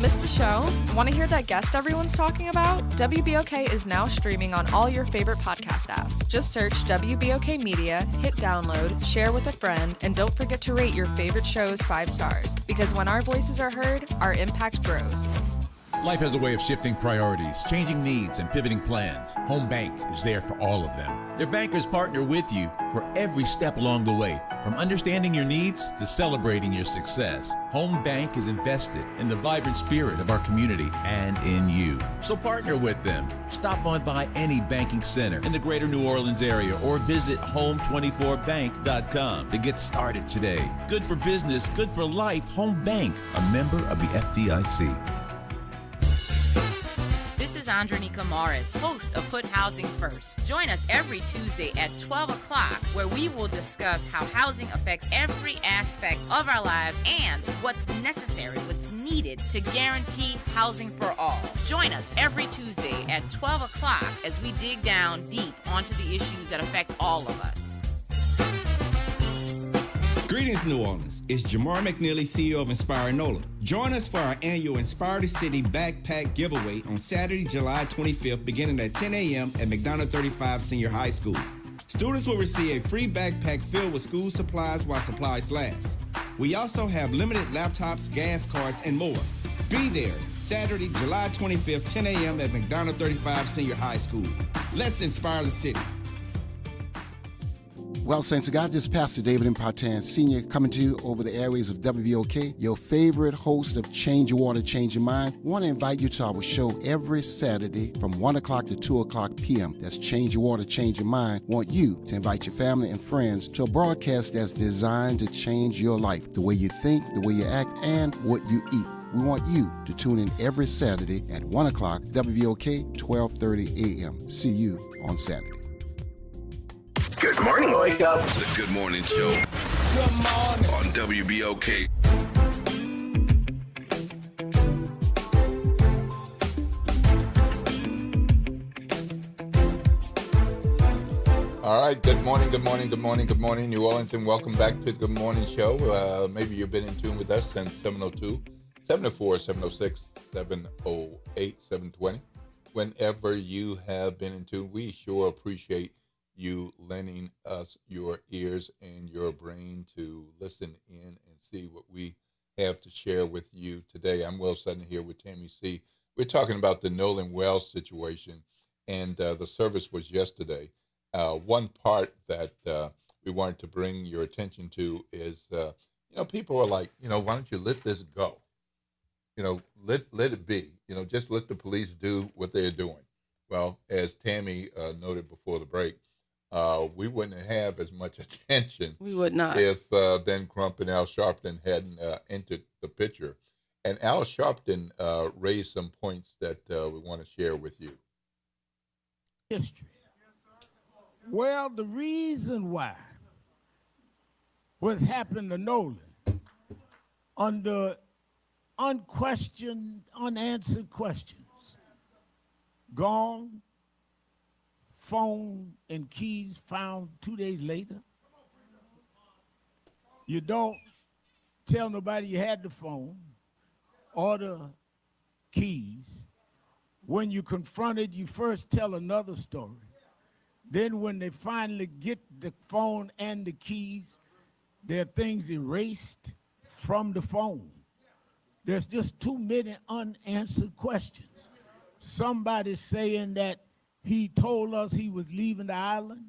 Missed a show? Want to hear that guest everyone's talking about? WBOK is now streaming on all your favorite podcast apps. Just search WBOK Media, hit download, share with a friend, and don't forget to rate your favorite shows 5 stars. Because when our voices are heard, our impact grows.
Life has a way of shifting priorities, changing needs, and pivoting plans. Home Bank is there for all of them. Their bankers partner with you for every step along the way, from understanding your needs to celebrating your success. Home Bank is invested in the vibrant spirit of our community and in you. So partner with them. Stop on by any banking center in the greater New Orleans area or visit home24bank.com to get started today. Good for business, good for life. Home Bank, a member of the FDIC.
This is Andronica Morris, host of Put Housing First. Join us every Tuesday at 12 o'clock, where we will discuss how housing affects every aspect of our lives and what's necessary, what's needed to guarantee housing for all. Join us every Tuesday at 12 o'clock as we dig down deep onto the issues that affect all of us.
Greetings, New Orleans. It's Jamar McNeely, CEO of Inspire NOLA. Join us for our annual Inspire the City Backpack Giveaway on Saturday, July 25th, beginning at 10 a.m. at McDonough 35 Senior High School. Students will receive a free backpack filled with school supplies while supplies last. We also have limited laptops, gas cards, and more. Be there Saturday, July 25th, 10 a.m. at McDonough 35 Senior High School. Let's inspire the city.
Well, Saints of God, this is Pastor David Impartan Sr. coming to you over the airways of WBOK, your favorite host of Change Your Water, Change Your Mind. I want to invite you to our show every Saturday from 1 o'clock to 2 o'clock p.m. That's Change Your Water, Change Your Mind. I want you to invite your family and friends to a broadcast that's designed to change your life, the way you think, the way you act, and what you eat. We want you to tune in every Saturday at 1 o'clock, WBOK, 12:30 a.m. See you on Saturday.
Good morning, Wake Up. The Good Morning Show. Good morning. On WBOK.
All right, good morning, New Orleans, and welcome back to the Good Morning Show. Maybe you've been in tune with us since 7:02, 704, 706, 708, 720. Whenever you have been in tune, we sure appreciate you lending us your ears and your brain to listen in and see what we have to share with you today. I'm Will Sutton here with Tammy C. We're talking about the Nolan Wells situation, and the service was yesterday. One part that we wanted to bring your attention to is, people are like, why don't you let this go? Let it be. Just let the police do what they're doing. Well, as Tammy noted before the break, we wouldn't have as much attention.
We would not.
If Ben Crump and Al Sharpton hadn't entered the picture. And Al Sharpton raised some points that we want to share with you.
History. Well, the reason why what's happened to Nolan under unquestioned, unanswered questions, gone, phone and keys found 2 days later. You don't tell nobody you had the phone or the keys. When you confronted, you first tell another story. Then when they finally get the phone and the keys, there are things erased from the phone. There's just too many unanswered questions. Somebody saying that he told us he was leaving the island.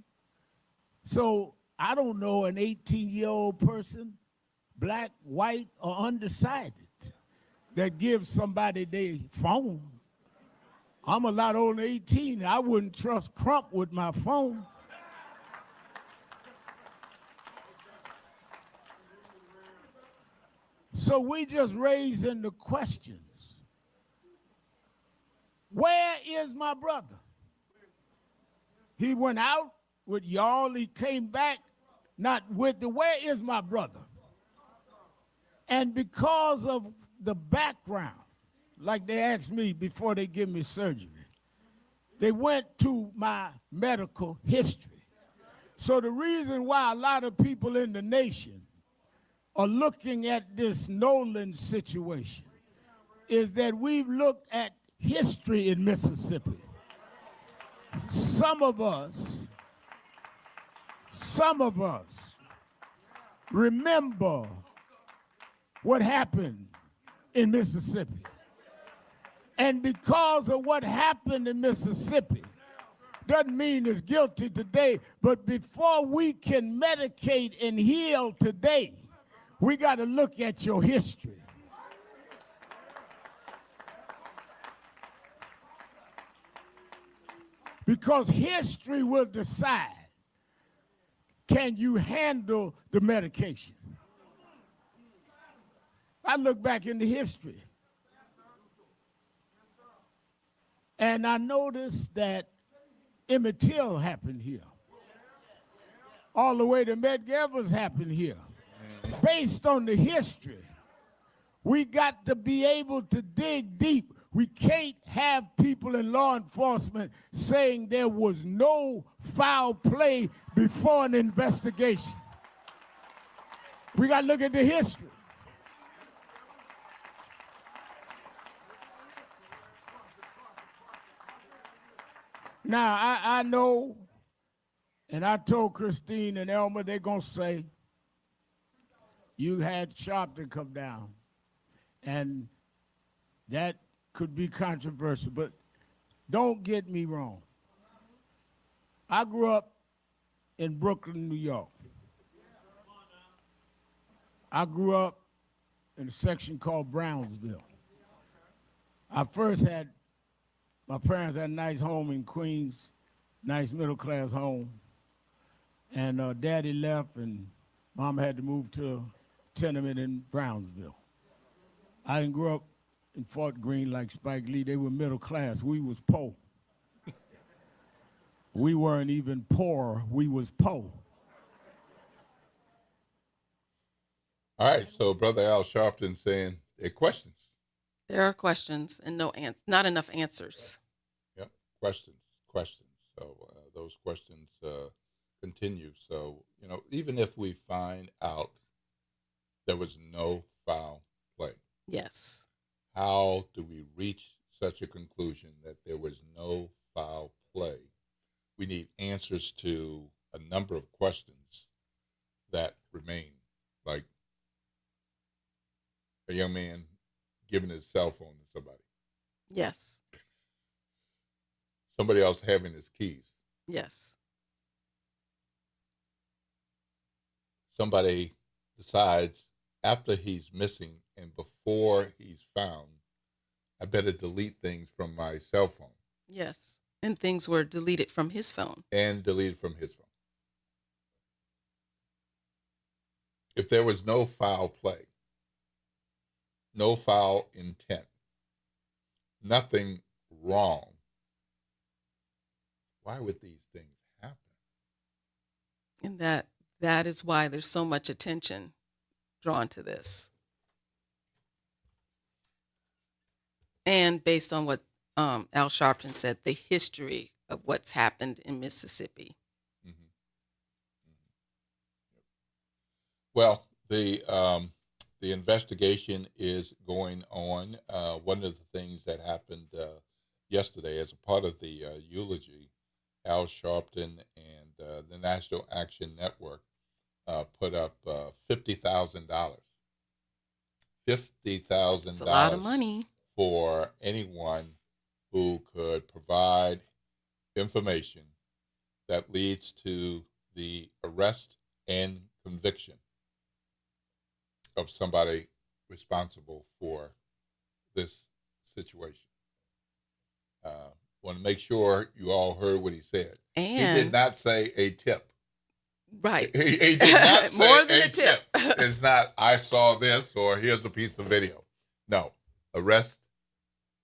So I don't know an 18-year-old person, black, white, or undecided, that gives somebody their phone. I'm a lot older than 18. I wouldn't trust Crump with my phone. So we just raising the questions. Where is my brother? He went out with y'all. He came back not with the, where is my brother? And because of the background, like they asked me before they give me surgery, they went to my medical history. So the reason why a lot of people in the nation are looking at this Nolan situation is that we've looked at history in Mississippi. Some of us remember what happened in Mississippi. And because of what happened in Mississippi, doesn't mean it's guilty today, but before we can medicate and heal today, we got to look at your history. Because history will decide, can you handle the medication? I look back into history, and I noticed that Emmett Till happened here. All the way to Medgar Evers happened here. Based on the history, we got to be able to dig deep. We can't have people in law enforcement saying there was no foul play before an investigation. We got to look at the history. Now, I know, and I told Christine and Elmer, they're going to say, you had Sharpton come down, and that could be controversial, but don't get me wrong. I grew up in Brooklyn, New York. I grew up in a section called Brownsville. I first had, my parents had a nice home in Queens, nice middle-class home, and Daddy left, and Mom had to move to a tenement in Brownsville. I didn't grow up in Fort Greene like Spike Lee. They were middle class. We was poor. We weren't even poor. We was poor.
All right, so Brother Al Sharpton saying there are questions.
There are questions and not enough answers.
Yep, questions. So those questions continue. So, even if we find out there was no foul play.
Yes.
How do we reach such a conclusion that there was no foul play? We need answers to a number of questions that remain, like a young man giving his cell phone to somebody.
Yes.
Somebody else having his keys.
Yes.
Somebody decides after he's missing and before he's found, I better delete things from my cell phone.
Yes. And things were deleted from his phone.
And deleted from his phone. If there was no foul play, no foul intent, nothing wrong, why would these things happen?
And that is why there's so much attention drawn to this. And based on what Al Sharpton said, the history of what's happened in Mississippi.
Mm-hmm. Well, the investigation is going on. One of the things that happened yesterday as a part of the eulogy, Al Sharpton and the National Action Network put up $50,000. $50,000.
That's a lot of money.
For anyone who could provide information that leads to the arrest and conviction of somebody responsible for this situation. Want to make sure you all heard what he said.
And
he did not say a tip.
Right.
He did not say
more than a tip.
It's not, I saw this or here's a piece of video. No, arrest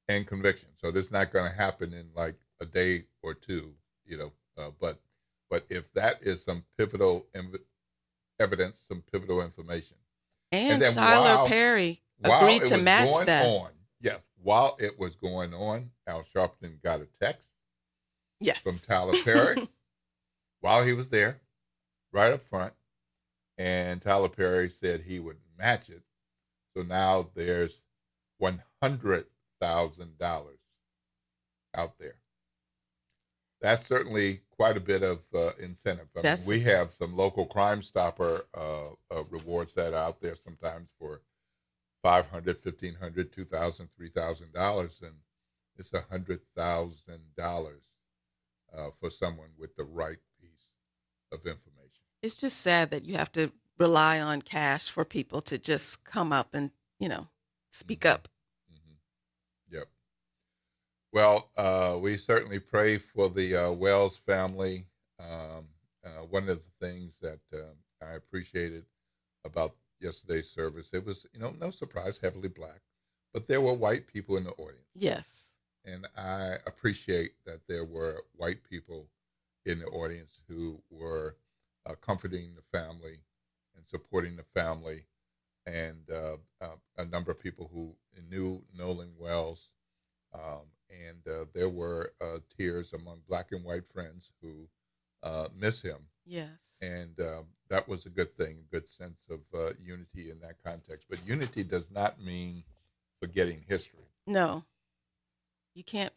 and conviction. So this is not going to happen in like a day or two, but if that is some pivotal evidence, some pivotal information.
And then Tyler Perry agreed to match that.
While it was going on, Al Sharpton got a text from Tyler Perry while he was there, right up front, and Tyler Perry said he would match it. So now there's $100,000 out there. That's certainly quite a bit of incentive. I mean, we have some local Crime Stopper rewards that are out there sometimes for $500, $1,500, $2,000, $3,000, and it's $100,000 for someone with the right piece of information.
It's just sad that you have to rely on cash for people to just come up and, speak up.
Yep. Well, we certainly pray for the Wells family. One of the things that I appreciated about yesterday's service, it was, no surprise, heavily Black, but there were white people in the audience.
Yes.
And I appreciate that there were white people in the audience who were comforting the family and supporting the family, and a number of people who knew Nolan Wells. And there were tears among Black and white friends who miss him.
Yes.
And that was a good thing, a good sense of unity in that context. But unity does not mean forgetting history.
No. You can't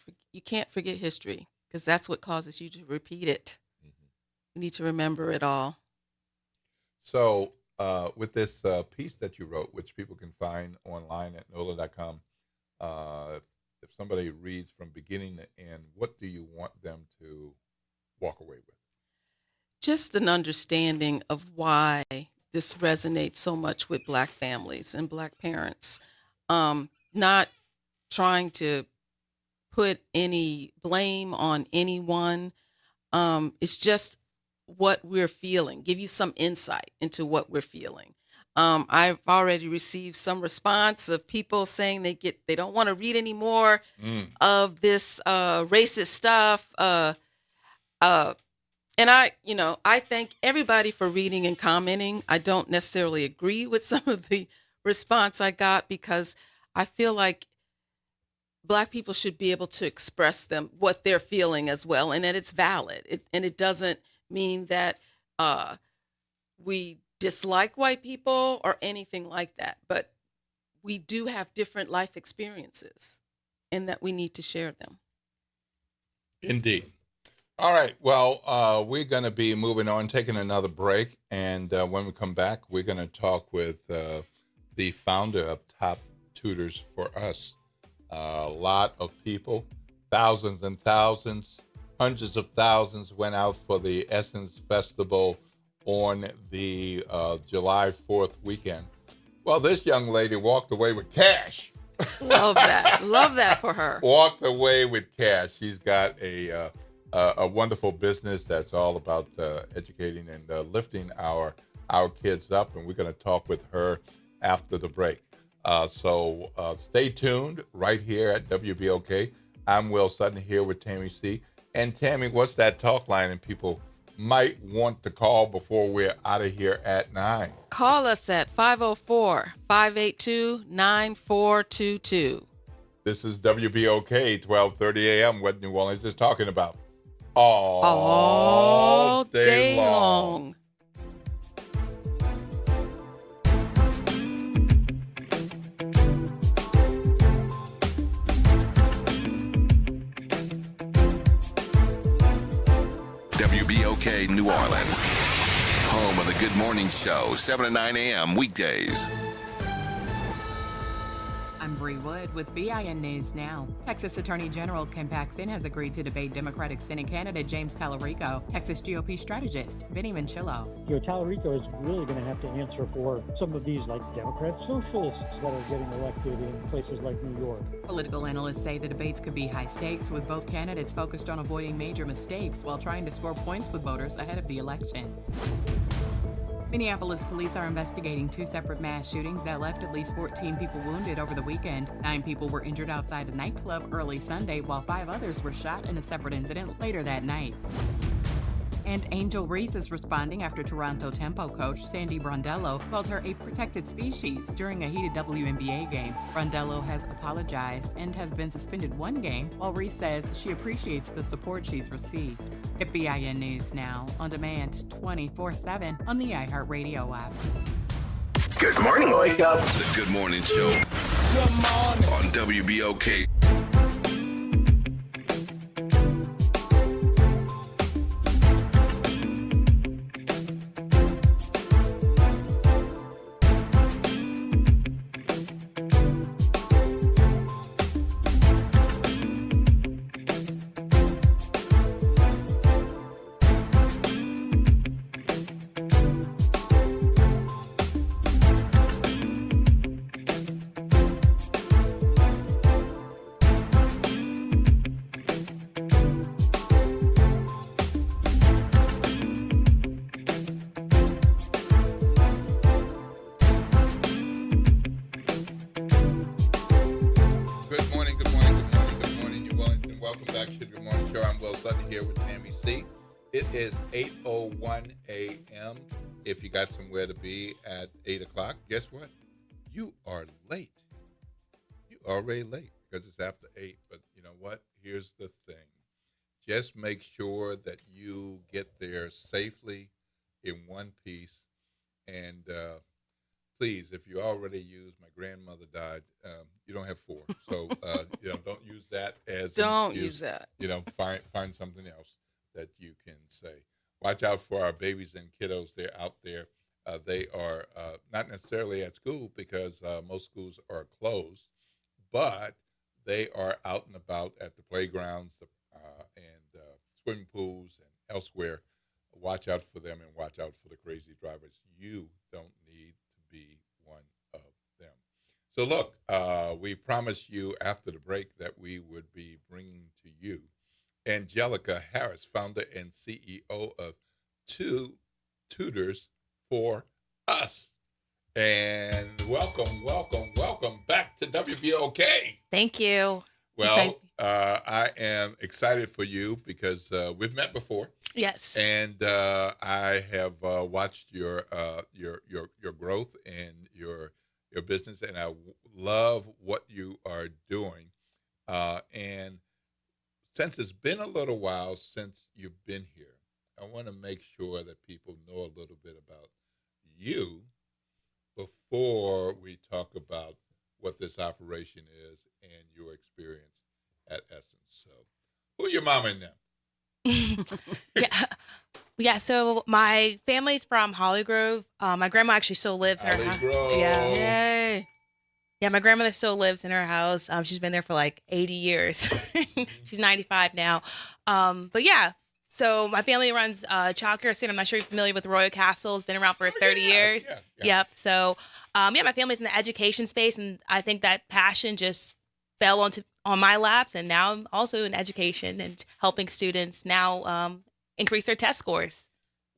forget history, because that's what causes you to repeat it. You need to remember it all.
So with this piece that you wrote, which people can find online at NOLA.com, if somebody reads from beginning to end, what do you want them to walk away with?
Just an understanding of why this resonates so much with Black families and Black parents. Not trying to put any blame on anyone. It's just what we're feeling, give you some insight into what we're feeling. I've already received some response of people saying they don't want to read any more of this racist stuff. And I thank everybody for reading and commenting. I don't necessarily agree with some of the response I got, because I feel like Black people should be able to express what they're feeling as well, and that it's valid. And it doesn't mean that we dislike white people or anything like that, but we do have different life experiences, and that we need to share them.
Indeed. All right. Well, we're going to be moving on, taking another break. And when we come back, we're going to talk with the founder of Top Tutors for Us. A lot of people, thousands and thousands, hundreds of thousands went out for the Essence Festival on the July 4th weekend. Well, this young lady walked away with cash.
Love that. Love that for her.
Walked away with cash. She's got a wonderful business that's all about educating and lifting our kids up, and we're going to talk with her after the break. So stay tuned right here at WBOK. I'm Will Sutton here with Tammy C. And Tammy, what's that talk line and people might want to call before we're out of here at 9?
Call us at 504-582-9422.
This is WBOK, 1230 a.m., what New Orleans is talking about. All day long.
WBOK New Orleans, home of the Good Morning Show, 7 to 9 a.m. weekdays.
I'm Bree Wood with BIN News Now. Texas Attorney General Ken Paxton has agreed to debate Democratic Senate candidate James Tallarico, Texas GOP strategist Benny Manchillo.
Tallarico is really going to have to answer for some of these, like Democrat socialists that are getting elected in places like New York.
Political analysts say the debates could be high stakes, with both candidates focused on avoiding major mistakes while trying to score points with voters ahead of the election. Minneapolis police are investigating 2 separate mass shootings that left at least 14 people wounded over the weekend. 9 people were injured outside a nightclub early Sunday, while 5 others were shot in a separate incident later that night. And Angel Reese is responding after Toronto Tempo coach Sandy Brondello called her a protected species during a heated WNBA game. Brondello has apologized and has been suspended 1 game, while Reese says she appreciates the support she's received. Get BIN News Now, on demand 24/7 on the iHeartRadio app.
Good morning, wake up. The Good Morning Show. Good morning. On WBOK.
here with Tammy C. It is 8:01 a.m. If you got somewhere to be at 8 o'clock, guess what? You are late. You're already late because it's after 8. But you know what? Here's the thing. Just make sure that you get there safely in one piece. And please, if you already used "my grandmother died," you don't have 4. So, don't use that as an
Don't
excuse.
use that.
Find something else that you can say. Watch out for our babies and kiddos. They're out there. They are not necessarily at school because most schools are closed, but they are out and about at the playgrounds and swimming pools and elsewhere. Watch out for them and watch out for the crazy drivers. You don't need to be one of them. So look, we promised you after the break that we would be bringing to you Angelica Harris, founder and CEO of Two Tutors for Us. And welcome back to WBOK.
Thank you.
Well, I am excited for you because we've met before.
Yes.
And I have watched your growth and your business, and I love what you are doing. And since it's been a little while since you've been here, I want to make sure that people know a little bit about you before we talk about what this operation is and your experience at Essence. So, who are your mama and them?
Yeah. So my family's from Holly Grove. My grandma actually still lives in her house. Yeah.
Yay.
Yeah, my grandmother still lives in her house. She's been there for like 80 years. She's 95 now. But yeah, so my family runs Child Care Center. I'm not sure you're familiar with Royal Castle. It's been around for 30 years.
Yeah.
Yep. So my family's in the education space, and I think that passion just fell on my laps, and now I'm also in education and helping students now increase their test scores.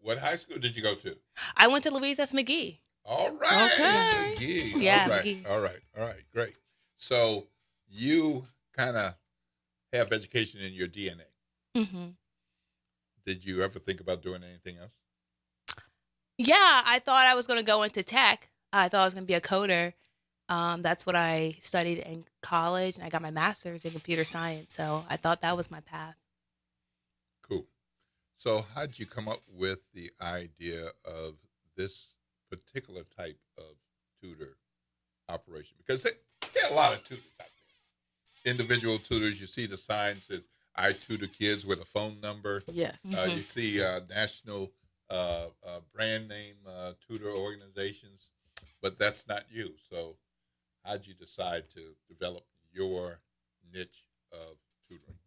What high school did you go to?
I went to Louise S. McGee.
All right.
Okay.
McGee.
Yeah,
All right.
McGee.
All right. Great. So you kind of have education in your DNA.
Mm-hmm.
Did you ever think about doing anything else?
Yeah, I thought I was going to go into tech. I thought I was going to be a coder. That's what I studied in college, and I got my master's in computer science. So I thought that was my path.
Cool. So how did you come up with the idea of this particular type of tutor operation? Because there are a lot of tutors out there. Individual tutors, you see the sign says, "I tutor kids," with a phone number.
Yes.
You see national brand name tutor organizations, but that's not you. So how did you decide to develop your niche of tutoring?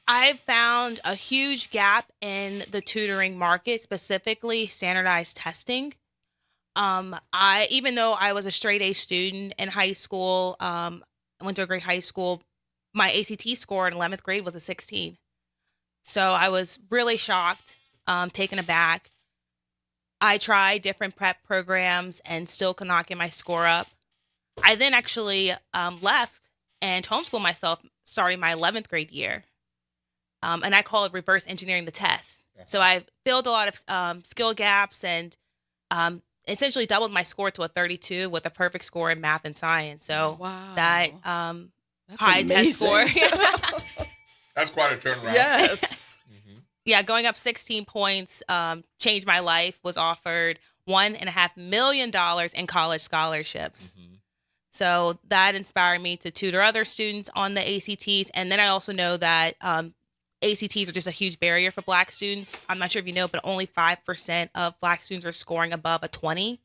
I found a huge gap in the tutoring market, specifically standardized testing. Even though I was a straight A student in high school, I went to a great high school, my ACT score in 11th grade was a 16. So I was really shocked, taken aback. I tried different prep programs and still could not get my score up. I then actually left and homeschooled myself starting my 11th grade year. And I call it reverse engineering the test. So I filled a lot of skill gaps and essentially doubled my score to a 32 with a perfect score in math and science. So that high test score.
That's quite a turnaround.
Yes.
Yeah, going up 16 points changed my life. Was offered $1.5 million in college scholarships. So that inspired me to tutor other students on the ACTs. And then I also know that ACTs are just a huge barrier for Black students. I'm not sure if you know, but only 5% of Black students are scoring above a 20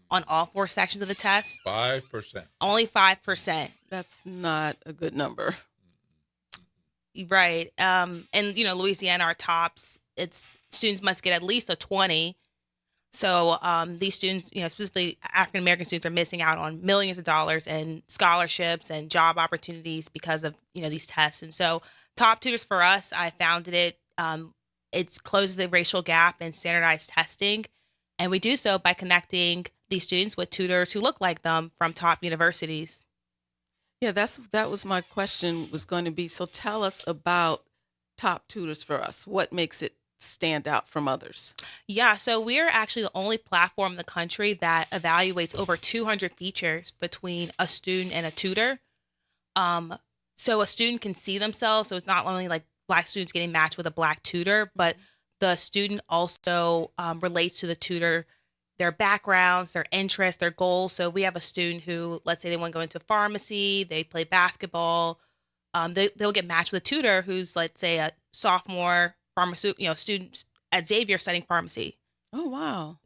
on all 4 sections of the test.
5%.
Only 5%.
That's not a good number.
Right. And, Louisiana, our tops, it's students must get at least a 20. So these students, specifically African-American students, are missing out on millions of dollars in scholarships and job opportunities because of, these tests. And so Top Tutors for Us, I founded it. It closes the racial gap in standardized testing. And we do so by connecting these students with tutors who look like them from top universities.
Yeah, that was my question was going to be. So tell us about Top Tutors for Us? What makes it stand out from others?
Yeah, so we're actually the only platform in the country that evaluates over 200 features between a student and a tutor. So a student can see themselves. So it's not only like Black students getting matched with a Black tutor, but the student also relates to the tutor, their backgrounds, their interests, their goals. So we have a student who, let's say they want to go into pharmacy, they play basketball, they'll get matched with a tutor who's, let's say, a sophomore pharmaceutical, student at Xavier studying pharmacy.
Oh, wow.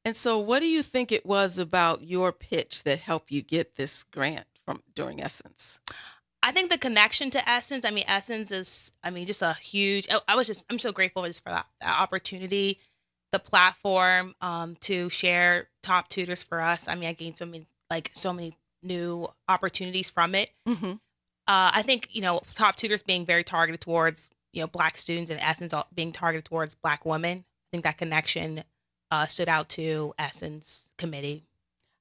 And so what do you think it was about your pitch that helped you get this grant during Essence?
I think the connection to Essence, Essence is, just a huge, I'm so grateful just for that opportunity, the platform to share Top Tutors for Us. I gained so many new opportunities from it. I think, Top Tutors being very targeted towards, Black students, and Essence being targeted towards Black women. I think that connection stood out to Essence committee.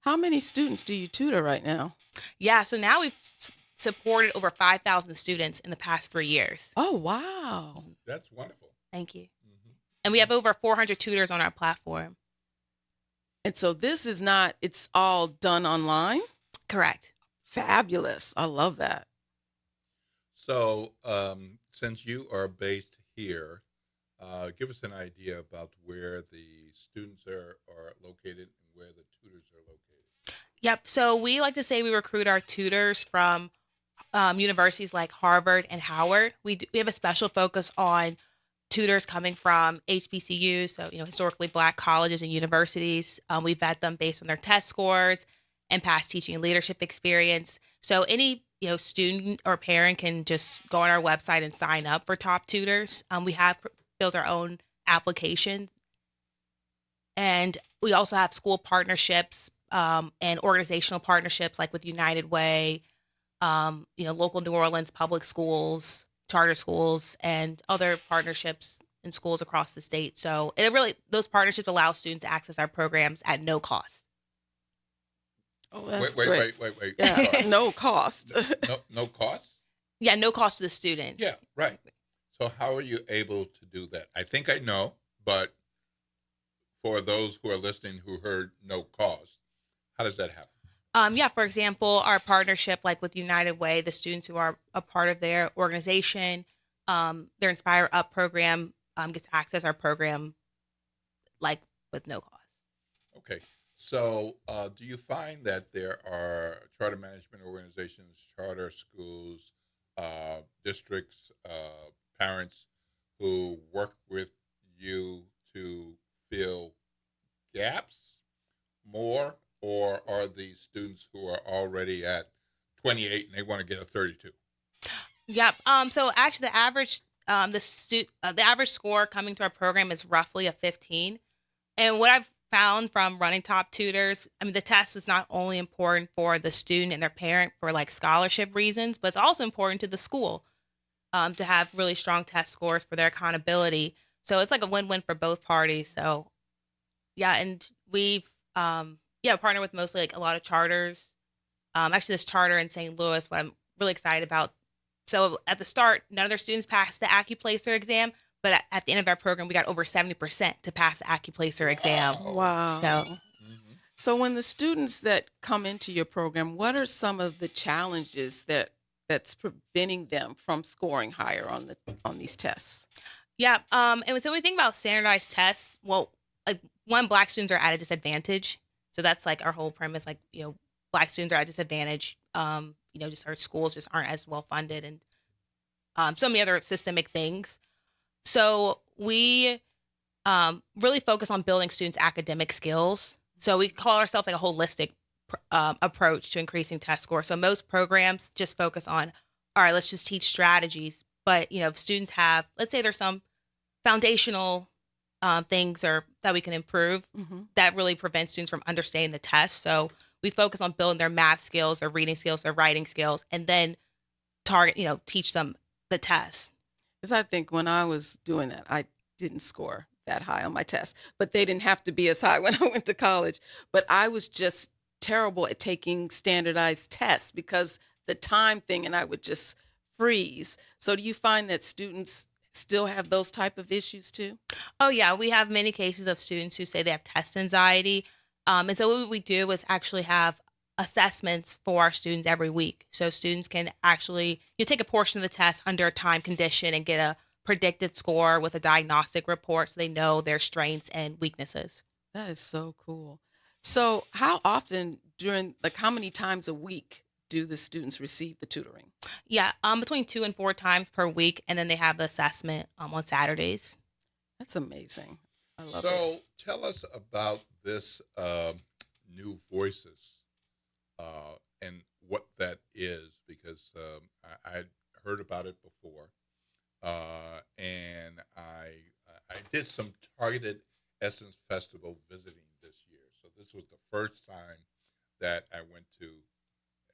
How many students do you tutor right now?
Yeah, so now we've supported over 5,000 students in the past 3 years.
Oh, wow.
That's wonderful.
Thank you. And we have over 400 tutors on our platform.
And so this is not, it's all done online?
Correct.
Fabulous. I love that.
So since you are based here, give us an idea about where the students are located and where the tutors are located.
Yep. So we like to say we recruit our tutors from universities like Harvard and Howard. We have a special focus on tutors coming from HBCUs, so historically Black colleges and universities. We vet them based on their test scores and past teaching and leadership experience. So any student or parent can just go on our website and sign up for Top Tutors. We have built our own application, and we also have school partnerships and organizational partnerships like with United Way, local New Orleans public schools, charter schools, and other partnerships in schools across the state. So those partnerships allow students to access our programs at no cost.
Oh, that's
wait.
Yeah, no cost.
No cost?
Yeah, no cost to the student.
Yeah, right. So how are you able to do that? I think I know, but for those who are listening who heard no cost, how does that happen?
For example, our partnership like with United Way, the students who are a part of their organization, their Inspire Up program gets to access our program like with no cost.
Okay. So do you find that there are charter management organizations, charter schools, districts, parents who work with you to fill gaps more, or are these students who are already at 28 and they want to get a 32?
Yep. So actually, the average score coming to our program is roughly a 15, and what I've found from running Top Tutors, the test is not only important for the student and their parent for like scholarship reasons, but it's also important to the school to have really strong test scores for their accountability. So it's like a win-win for both parties. So yeah, and we've partnered with mostly like a lot of charters. Actually, this charter in St. Louis, what I'm really excited about. So at the start, none of their students passed the AccuPlacer exam, but at the end of our program, we got over 70% to pass the AccuPlacer exam.
Wow. So when the students that come into your program, what are some of the challenges that's preventing them from scoring higher on these tests?
Yeah. And so when we think about standardized tests, well, like Black students are at a disadvantage. So that's like our whole premise, like, Black students are at a disadvantage. Just our schools just aren't as well funded and so many other systemic things. So we really focus on building students' academic skills. So we call ourselves like a holistic approach to increasing test scores. So most programs just focus on, all right, let's just teach strategies. But, if students have, let's say there's some foundational things that we can improve, that really prevents students from understanding the test. So we focus on building their math skills, their reading skills, their writing skills, and then teach them the test.
Because I think when I was doing that, I didn't score that high on my test, but they didn't have to be as high when I went to college. But I was just terrible at taking standardized tests because the time thing, and I would just freeze. So do you find that students still have those type of issues too?
Oh yeah, we have many cases of students who say they have test anxiety. And so what we do is actually have assessments for our students every week. So students can actually, you take a portion of the test under a time condition and get a predicted score with a diagnostic report so they know their strengths and weaknesses.
That is so cool. So how often how many times a week do the students receive the tutoring?
Yeah, between 2 and 4 times per week, and then they have the assessment on Saturdays.
That's amazing. I love it.
So tell us about this New Voices and what that is, because I heard about it before, and I did some targeted Essence Festival visiting this year. So this was the first time that I went to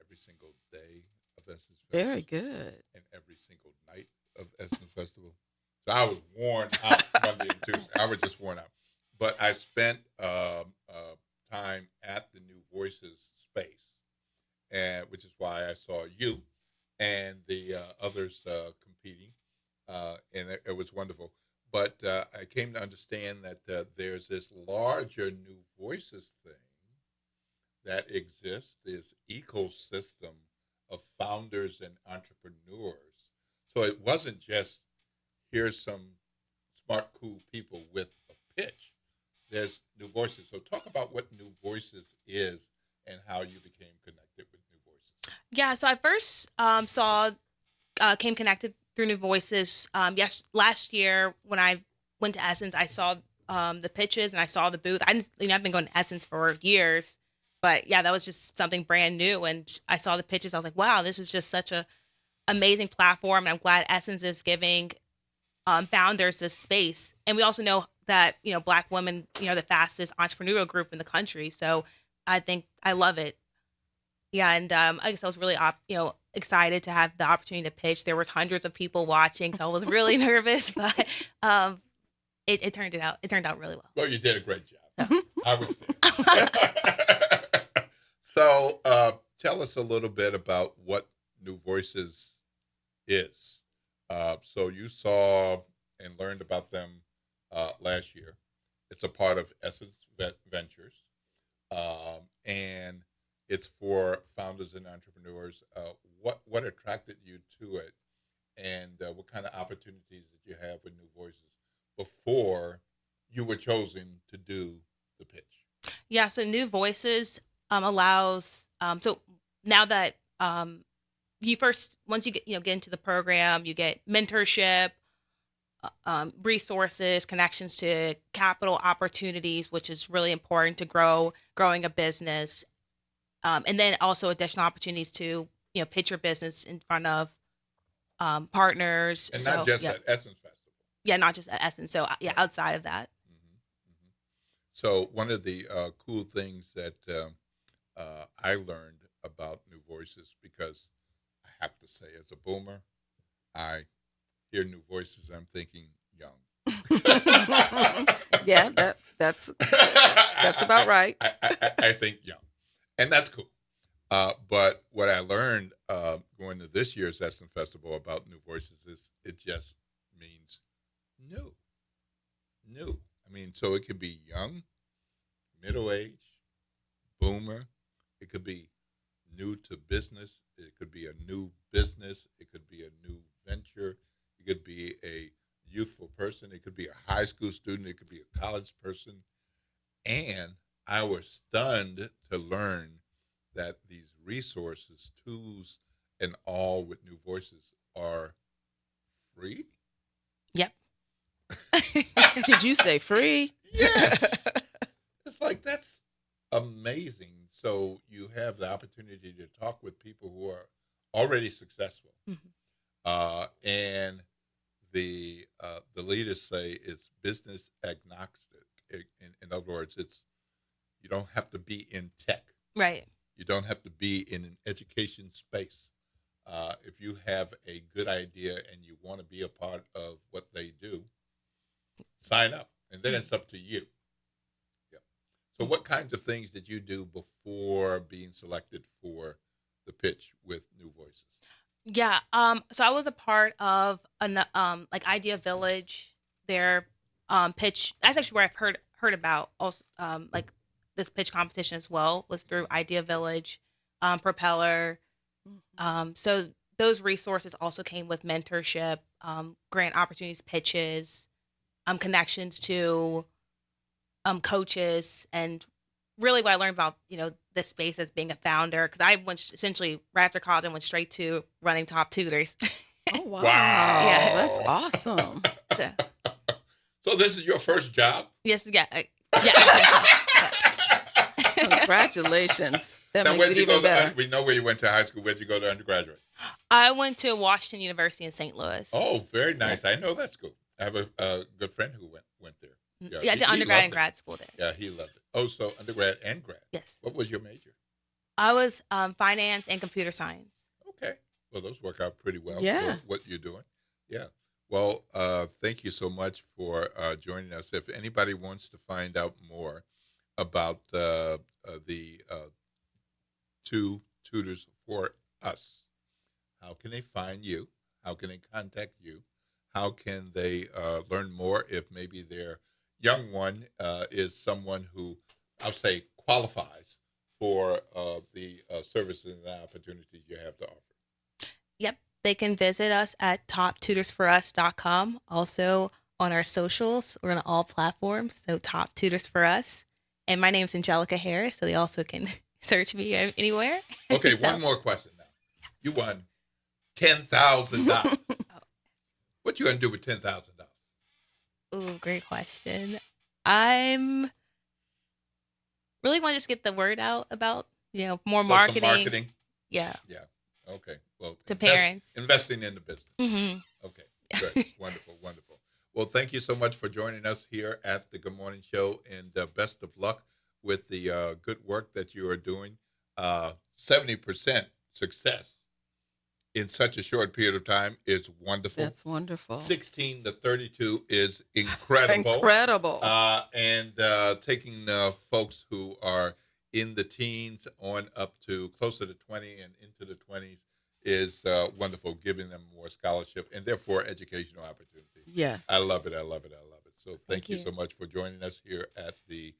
every single day of Essence Festival.
Very good.
And every single night of Essence Festival. So I was worn out Monday and Tuesday. I was just worn out. But I spent time at the New Voices space, which is why I saw you and the others competing, and it was wonderful. But I came to understand that there's this larger New Voices thing that exists, this ecosystem of founders and entrepreneurs. So it wasn't just, here's some smart, cool people with a pitch. There's New Voices. So talk about what New Voices is and how you became connected with New Voices.
Yeah, so I first came connected through New Voices. Last year when I went to Essence, I saw the pitches and I saw the booth. I've been going to Essence for years, but yeah, that was just something brand new. And I saw the pitches. I was like, wow, this is just such a amazing platform. And I'm glad Essence is giving founders this space. And we also know that, Black women, the fastest entrepreneurial group in the country. So I think I love it. Yeah. And I guess I was really, excited to have the opportunity to pitch. There was hundreds of people watching, so I was really nervous, but it turned out really well.
Well, you did a great job. I was there. So tell us a little bit about what New Voices is. So you saw and learned about them last year. It's a part of Essence Ventures, and it's for founders and entrepreneurs. What attracted you to it, and what kind of opportunities did you have with New Voices before you were chosen to do the pitch?
Yeah, so New Voices allows. So now that once you get into the program, you get mentorship, resources, connections to capital opportunities, which is really important to growing a business. And then also additional opportunities to, pitch your business in front of partners.
And not just at Essence Festival.
Yeah, not just at Essence. So, outside of that.
So one of the cool things that I learned about New Voices, because I have to say, as a boomer, I hear New Voices, I'm thinking young.
Yeah, that's about right.
I think young. And that's cool. But what I learned going to this year's Essence Festival about New Voices is it just means new. New. I mean, so it could be young, middle-aged, boomer. It could be new to business. It could be a new business. It could be a new venture. It could be a youthful person. It could be a high school student. It could be a college person. And I was stunned to learn that these resources, tools, and all with New Voices are free.
Yep.
Did you say free?
Yes. It's like, that's amazing. So you have the opportunity to talk with people who are already successful. Mm-hmm. And the leaders say it's business agnostic. In other words, you don't have to be in tech.
Right.
You don't have to be in an education space. If you have a good idea and you want to be a part of what they do, sign up, and then it's up to you. Yeah. So what kinds of things did you do before being selected for the pitch with New Voices?
Yeah. So I was a part of an like Idea Village. Their pitch. That's actually where I've heard about also like this pitch competition as well was through Idea Village, Propeller. So those resources also came with mentorship, grant opportunities, pitches, connections to coaches, and really what I learned about this space as being a founder, because I went essentially right after college and went straight to running Top Tutors.
Oh wow!
Yeah.
That's awesome.
So this is your first job?
Yes, yeah.
Congratulations. That
Now,
makes
where'd
it
you go
even better.
we know where you went to high school. Where'd you go to undergraduate?
I went to Washington University in St. Louis.
Oh, very nice. I know that school. I have a good friend who went there.
Yeah, I did undergrad and grad school there.
Yeah, he loved it. Oh, so undergrad and grad.
Yes.
What was your major?
I was finance and computer science.
Okay. Well, those work out pretty well
Yeah.
for what you're doing. Yeah. Well, thank you so much for joining us. If anybody wants to find out more about the two tutors for us, how can they find you? How can they contact you? How can they learn more if maybe their young one is someone who, I'll say, qualifies for the services and opportunities you have to offer?
Yep. They can visit us at toptutorsforus.com. Also on our socials, we're on all platforms, so Top Tutors for Us. And my name's Angelica Harris, so they also can search me anywhere.
Okay,
So-
one more question now. You won $10,000. What you gonna do with $10,000?
Ooh, great question. I'm really want to just get the word out about, more
So some
marketing.
marketing?
Yeah.
Yeah. Okay. Well,
To parents.
investing in the business.
Mm-hmm.
Okay. Good. Wonderful. Wonderful. Well, thank you so much for joining us here at the Good Morning Show, and best of luck with the good work that you are doing. 70% success in such a short period of time is wonderful.
That's wonderful.
16 to 32 is incredible.
Incredible.
And taking folks who are in the teens on up to closer to 20 and into the 20s is wonderful, giving them more scholarship and therefore educational opportunities.
Yes.
I love it. I love it. I love it. So thank you
you.
so much for joining us here at the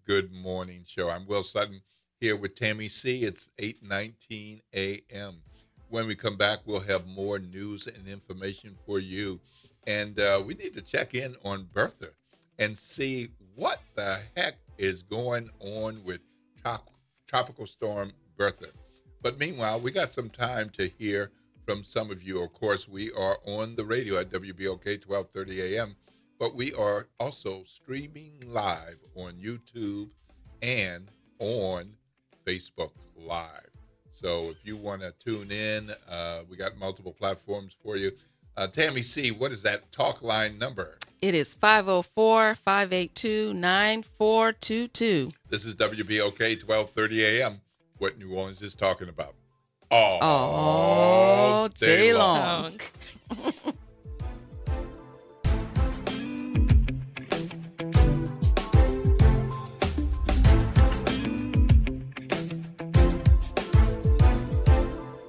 Good Morning Show. I'm Will Sutton here with Tammy C. It's 8:19 a.m. When we come back, we'll have more news and information for you. And we need to check in on Bertha and see what the heck is going on with Tropical Storm Bertha. But meanwhile, we got some time to hear from some of you. Of course, we are on the radio at WBOK 1230 a.m., but we are also streaming live on YouTube and on Facebook Live. So if you want to tune in, we got multiple platforms for you. Tammy C., what is that talk line number?
It is 504-582-9422.
This is WBOK 1230 a.m., what New Orleans is talking about. All day long.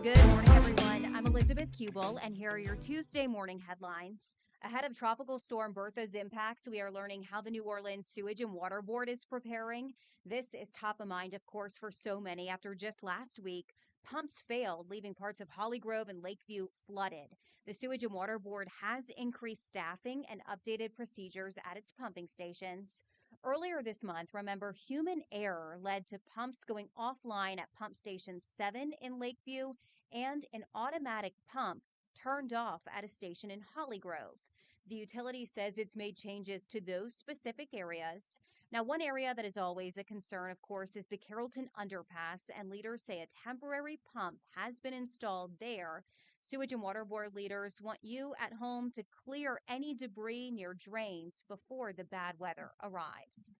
Good morning, everyone. I'm Elizabeth Kubel, and here are your Tuesday morning headlines. Ahead of Tropical Storm Bertha's impacts, we are learning how the New Orleans Sewage and Water Board is preparing. This is top of mind, of course, for so many after just last week, pumps failed, leaving parts of Holly Grove and Lakeview flooded. The Sewage and Water Board has increased staffing and updated procedures at its pumping stations. Earlier this month, remember, human error led to pumps going offline at Pump Station 7 in Lakeview and an automatic pump turned off at a station in Holly Grove. The utility says it's made changes to those specific areas. Now, one area that is always a concern, of course, is the Carrollton Underpass, and leaders say a temporary pump has been installed there. Sewage and Water Board leaders want you at home to clear any debris near drains before the bad weather arrives.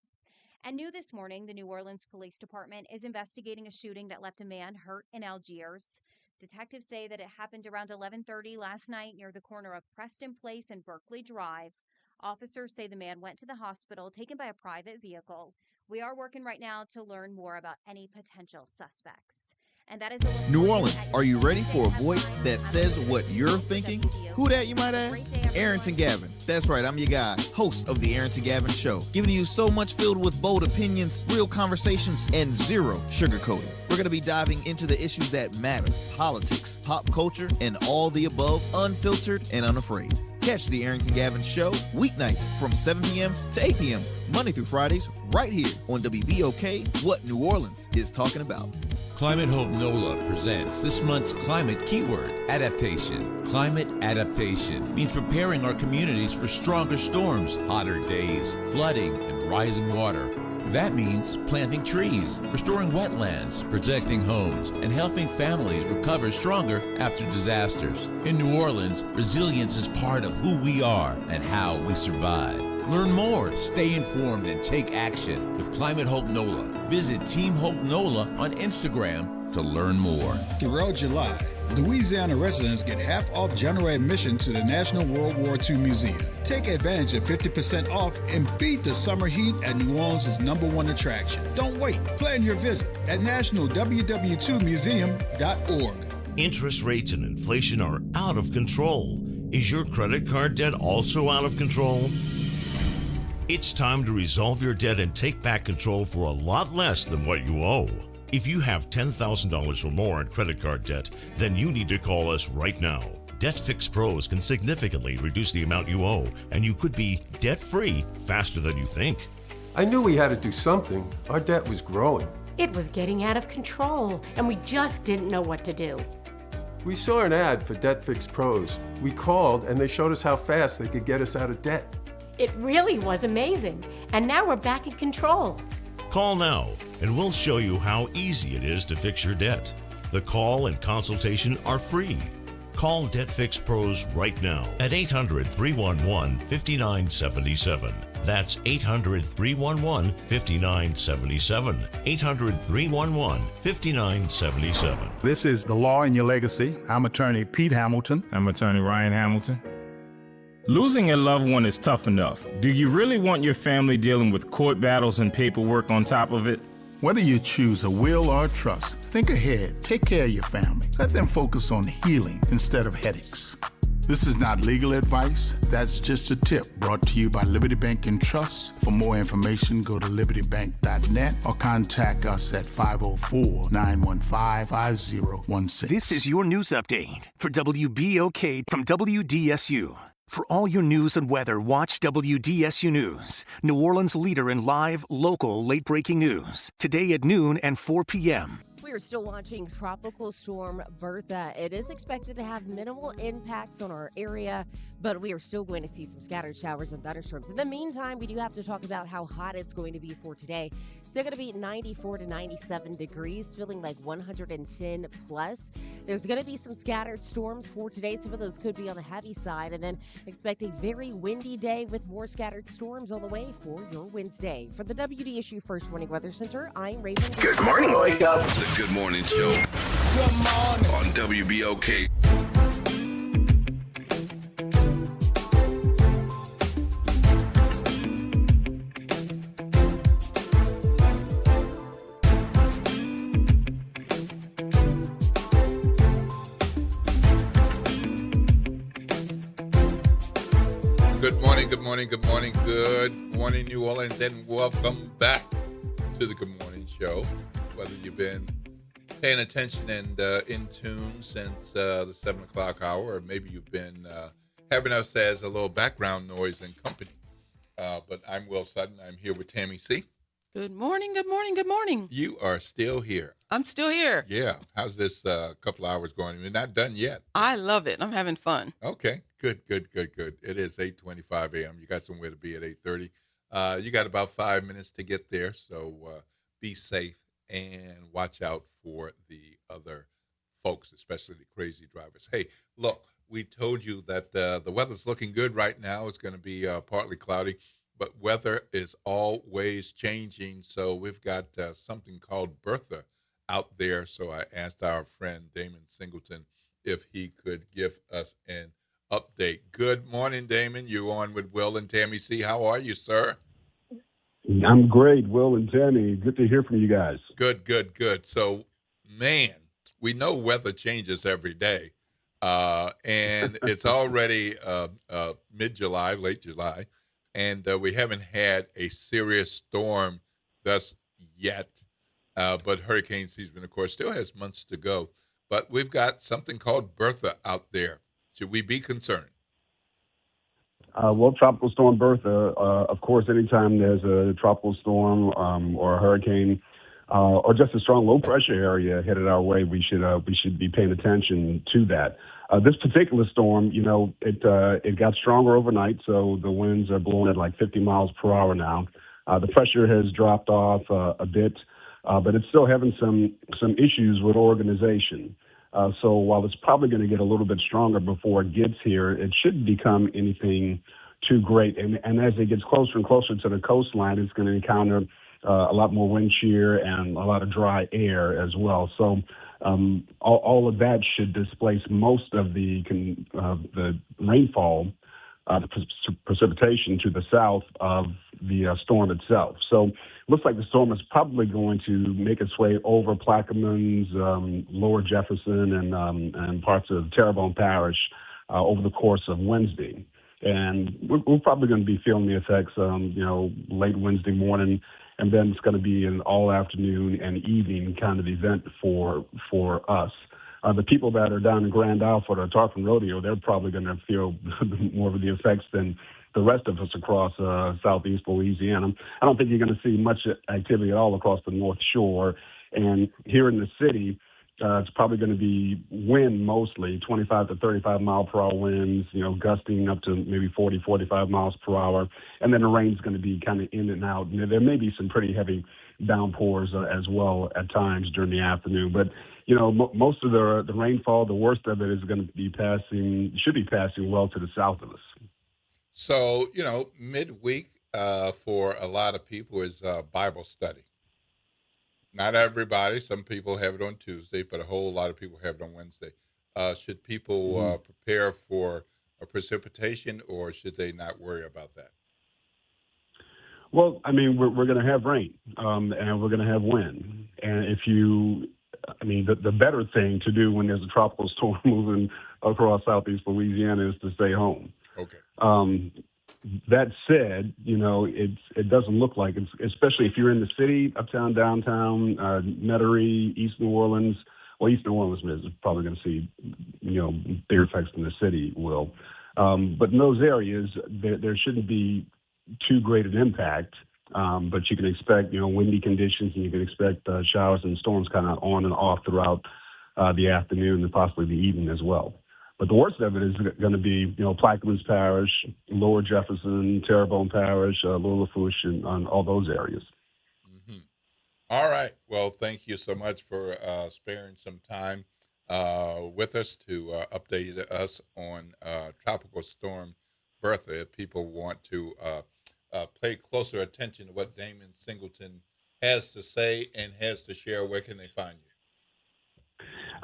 And new this morning, the New Orleans Police Department is investigating a shooting that left a man hurt in Algiers. Detectives say that it happened around 11:30 last night near the corner of Preston Place and Berkeley Drive. Officers say the man went to the hospital taken by a private vehicle. We are working right now to learn more about any potential suspects. And that is a look
New
forward
Orleans,
at
are you ready for a
Headline
voice that says what you're thinking? Who that, you might ask? Arrington Gavin. That's right, I'm your guy, host of the Arrington Gavin Show, giving you so much filled with bold opinions, real conversations, and zero sugarcoating. We're going to be diving into the issues that matter, politics, pop culture, and all the above, unfiltered and unafraid. Catch the Arrington Gavin Show weeknights from 7 p.m. to 8 p.m., Monday through Fridays, right here on WBOK, what New Orleans is talking about.
Climate Hope NOLA presents this month's climate keyword, adaptation. Climate adaptation means preparing our communities for stronger storms, hotter days, flooding, and rising water. That means planting trees, restoring wetlands, protecting homes, and helping families recover stronger after disasters. In New Orleans, resilience is part of who we are and how we survive. Learn more, stay informed, and take action with Climate Hope NOLA. Visit Team Hope NOLA on Instagram to learn more.
Throughout July, Louisiana residents get half off general admission to the National World War II Museum. Take advantage of 50% off and beat the summer heat at New Orleans' #1 attraction. Don't wait. Plan your visit at nationalww2museum.org.
Interest rates and inflation are out of control. Is your credit card debt also out of control? It's time to resolve your debt and take back control for a lot less than what you owe. If you have $10,000 or more in credit card debt, then you need to call us right now. Debt Fix Pros can significantly reduce the amount you owe, and you could be debt-free faster than you think.
I knew we had to do something. Our debt was growing.
It was getting out of control, and we just didn't know what to do.
We saw an ad for Debt Fix Pros. We called, and they showed us how fast they could get us out of debt.
It really was amazing, and now we're back in control.
Call now, and we'll show you how easy it is to fix your debt. The call and consultation are free. Call Debt Fix Pros right now at 800-311-5977. That's 800-311-5977. 800-311-5977.
This is The Law in Your Legacy. I'm attorney Pete Hamilton.
I'm attorney Ryan Hamilton. Losing a loved one is tough enough. Do you really want your family dealing with court battles and paperwork on top of it?
Whether you choose a will or a trust, think ahead. Take care of your family. Let them focus on healing instead of headaches. This is not legal advice. That's just a tip brought to you by Liberty Bank and Trust. For more information, go to libertybank.net or contact us at 504-915-5016.
This is your news update for WBOK from WDSU. For all your news and weather, watch WDSU News, New Orleans' leader in live, local, late-breaking news. Today at noon and 4 p.m.
We are still watching Tropical Storm Bertha. It is expected to have minimal impacts on our area, but we are still going to see some scattered showers and thunderstorms. In the meantime, we do have to talk about how hot it's going to be for today. Still going to be 94 to 97 degrees, feeling like 110 plus. There's going to be some scattered storms for today. Some of those could be on the heavy side, and then expect a very windy day with more scattered storms on the way for your Wednesday. For the WDSU First Warning Weather Center, I'm Raven.
Good morning, Wake Up. The Good Morning Show. Good morning. On WBOK.
Good morning, good morning, good morning, good morning, New Orleans, and welcome back to the Good Morning Show. Whether you've been paying attention and in tune since the 7 o'clock hour, or maybe you've been having us as a little background noise and company. But I'm Will Sutton. I'm here with Tammy C.
Good morning, good morning, good morning.
You are still here.
I'm still here.
Yeah. How's this couple hours going? We're not done yet.
I love it. I'm having fun.
Okay. Good. It is 8:25 a.m. You got somewhere to be at 8:30. You got about 5 minutes to get there, so be safe and watch out for the other folks, especially the crazy drivers. Hey, look, we told you that the weather's looking good right now. It's going to be partly cloudy, but weather is always changing, so we've got something called Bertha out there. So I asked our friend Damon Singleton if he could give us an update. Good morning, Damon. You on with Will and Tammy C. How are you, sir?
I'm great, Will and Tammy. Good to hear from you guys.
Good. So, man, we know weather changes every day, and it's already mid-July, late July, and we haven't had a serious storm thus yet. But hurricane season, of course, still has months to go. But we've got something called Bertha out there. Should we be concerned?
Well, Tropical Storm Bertha, of course, anytime there's a tropical storm or a hurricane or just a strong low pressure area headed our way, we should be paying attention to that. This particular storm, it got stronger overnight, so the winds are blowing at like 50 miles per hour now. The pressure has dropped off a bit, but it's still having some issues with organization. So while it's probably going to get a little bit stronger before it gets here, it shouldn't become anything too great. And as it gets closer and closer to the coastline, it's going to encounter a lot more wind shear and a lot of dry air as well. So all of that should displace most of the rainfall, precipitation to the south of the storm itself. So looks like the storm is probably going to make its way over Plaquemines, Lower Jefferson, and parts of Terrebonne Parish over the course of Wednesday. And we're probably going to be feeling the effects, late Wednesday morning, and then it's going to be an all afternoon and evening kind of event for us. The people that are down in Grand Isle for the Tarpon Rodeo, they're probably going to feel more of the effects than the rest of us across southeast Louisiana. I don't think you're going to see much activity at all across the North Shore. And here in the city, it's probably going to be wind mostly, 25 to 35 mile per hour winds, gusting up to maybe 40, 45 miles per hour. And then the rain's going to be kind of in and out. And there may be some pretty heavy downpours as well at times during the afternoon. But, most of the rainfall, the worst of it is going to be should be passing well to the south of us.
So, midweek for a lot of people is Bible study. Not everybody. Some people have it on Tuesday, but a whole lot of people have it on Wednesday. Should people prepare for a precipitation, or should they not worry about that?
Well, we're going to have rain, and we're going to have wind. And the better thing to do when there's a tropical storm moving across southeast Louisiana is to stay home.
Okay.
That said, it doesn't look like it's, especially if you're in the city, uptown, downtown, Metairie, East New Orleans. Well, East New Orleans is probably going to see, bigger effects than the city will. But in those areas, there shouldn't be too great an impact. But you can expect, windy conditions, and you can expect showers and storms kind of on and off throughout the afternoon and possibly the evening as well. But the worst of it is going to be, Plaquemines Parish, Lower Jefferson, Terrebonne Parish, Lower Lafourche, and all those areas.
Mm-hmm. All right. Well, thank you so much for sparing some time with us to update us on Tropical Storm Bertha. If people want to pay closer attention to what Damon Singleton has to say and has to share, where can they find you?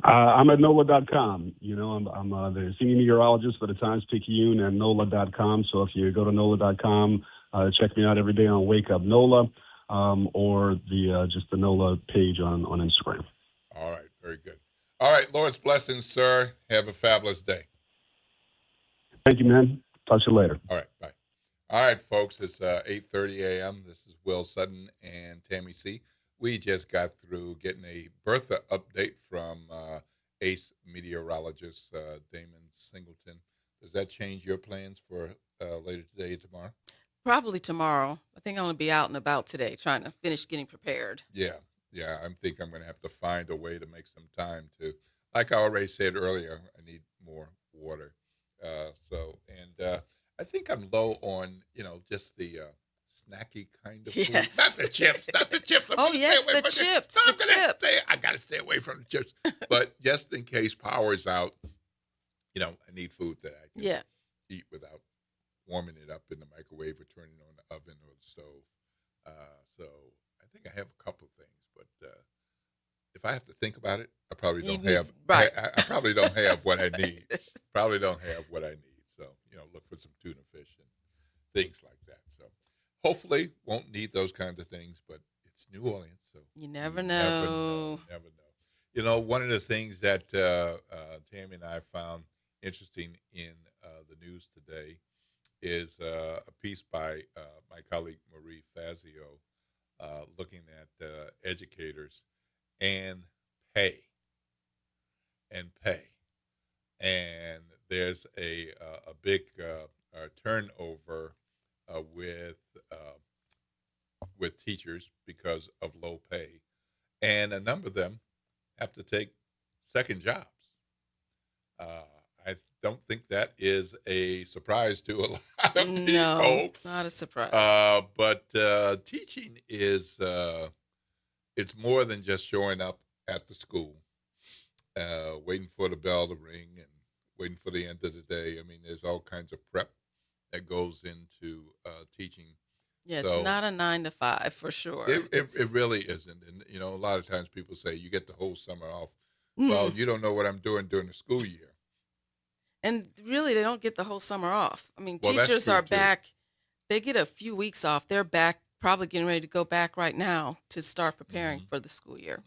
I'm at NOLA.com. I'm the senior meteorologist for the Times-Picayune and NOLA.com. So if you go to NOLA.com, check me out every day on Wake Up NOLA or just the NOLA page on Instagram.
All right. Very good. All right. Lord's blessings, sir. Have a fabulous day.
Thank you, man. Talk to you later.
All right. Bye. All right, folks. It's 8:30 a.m. This is Will Sutton and Tammy C. We just got through getting a Bertha update from ace meteorologist Damon Singleton. Does that change your plans for later today and tomorrow?
Probably tomorrow. I think I'm going to be out and about today trying to finish getting prepared.
Yeah. I think I'm going to have to find a way to make some time to, like I already said earlier, I need more water. I think I'm low on, just the snacky kind of food.
Yes.
Not the chips.
Oh, yes, the chips.
I got to stay away from the chips. But just in case power's out, I need food that I can eat without warming it up in the microwave or turning it on the oven or the stove. So I think I have a couple of things, but if I have to think about it, I probably don't have.
Right.
I probably don't have what I need. Probably don't have what I need. So look for some tuna fish and things like that. So hopefully won't need those kinds of things, but it's New Orleans, so
you never know.
Never know. You know, one of the things that Tammy and I found interesting in the news today is a piece by my colleague Marie Fazio looking at educators and pay and pay. And there's a big turnover with teachers because of low pay, and a number of them have to take second jobs. I don't think that is a surprise to a lot of people.
No, not a surprise.
But teaching is it's more than just showing up at the school, waiting for the bell to ring and waiting for the end of the day. I mean, there's all kinds of prep that goes into teaching.
Yeah, it's
So
not a 9 to 5 for sure.
it really isn't. And, you know, a lot of times people say you get the whole summer off. Well, you don't know what I'm doing during the school year.
And really, they don't get the whole summer off. I mean,
Well, that's
teachers
true,
are
too.
back. They get a few weeks off. They're back, probably getting ready to go back right now to start preparing for the school year.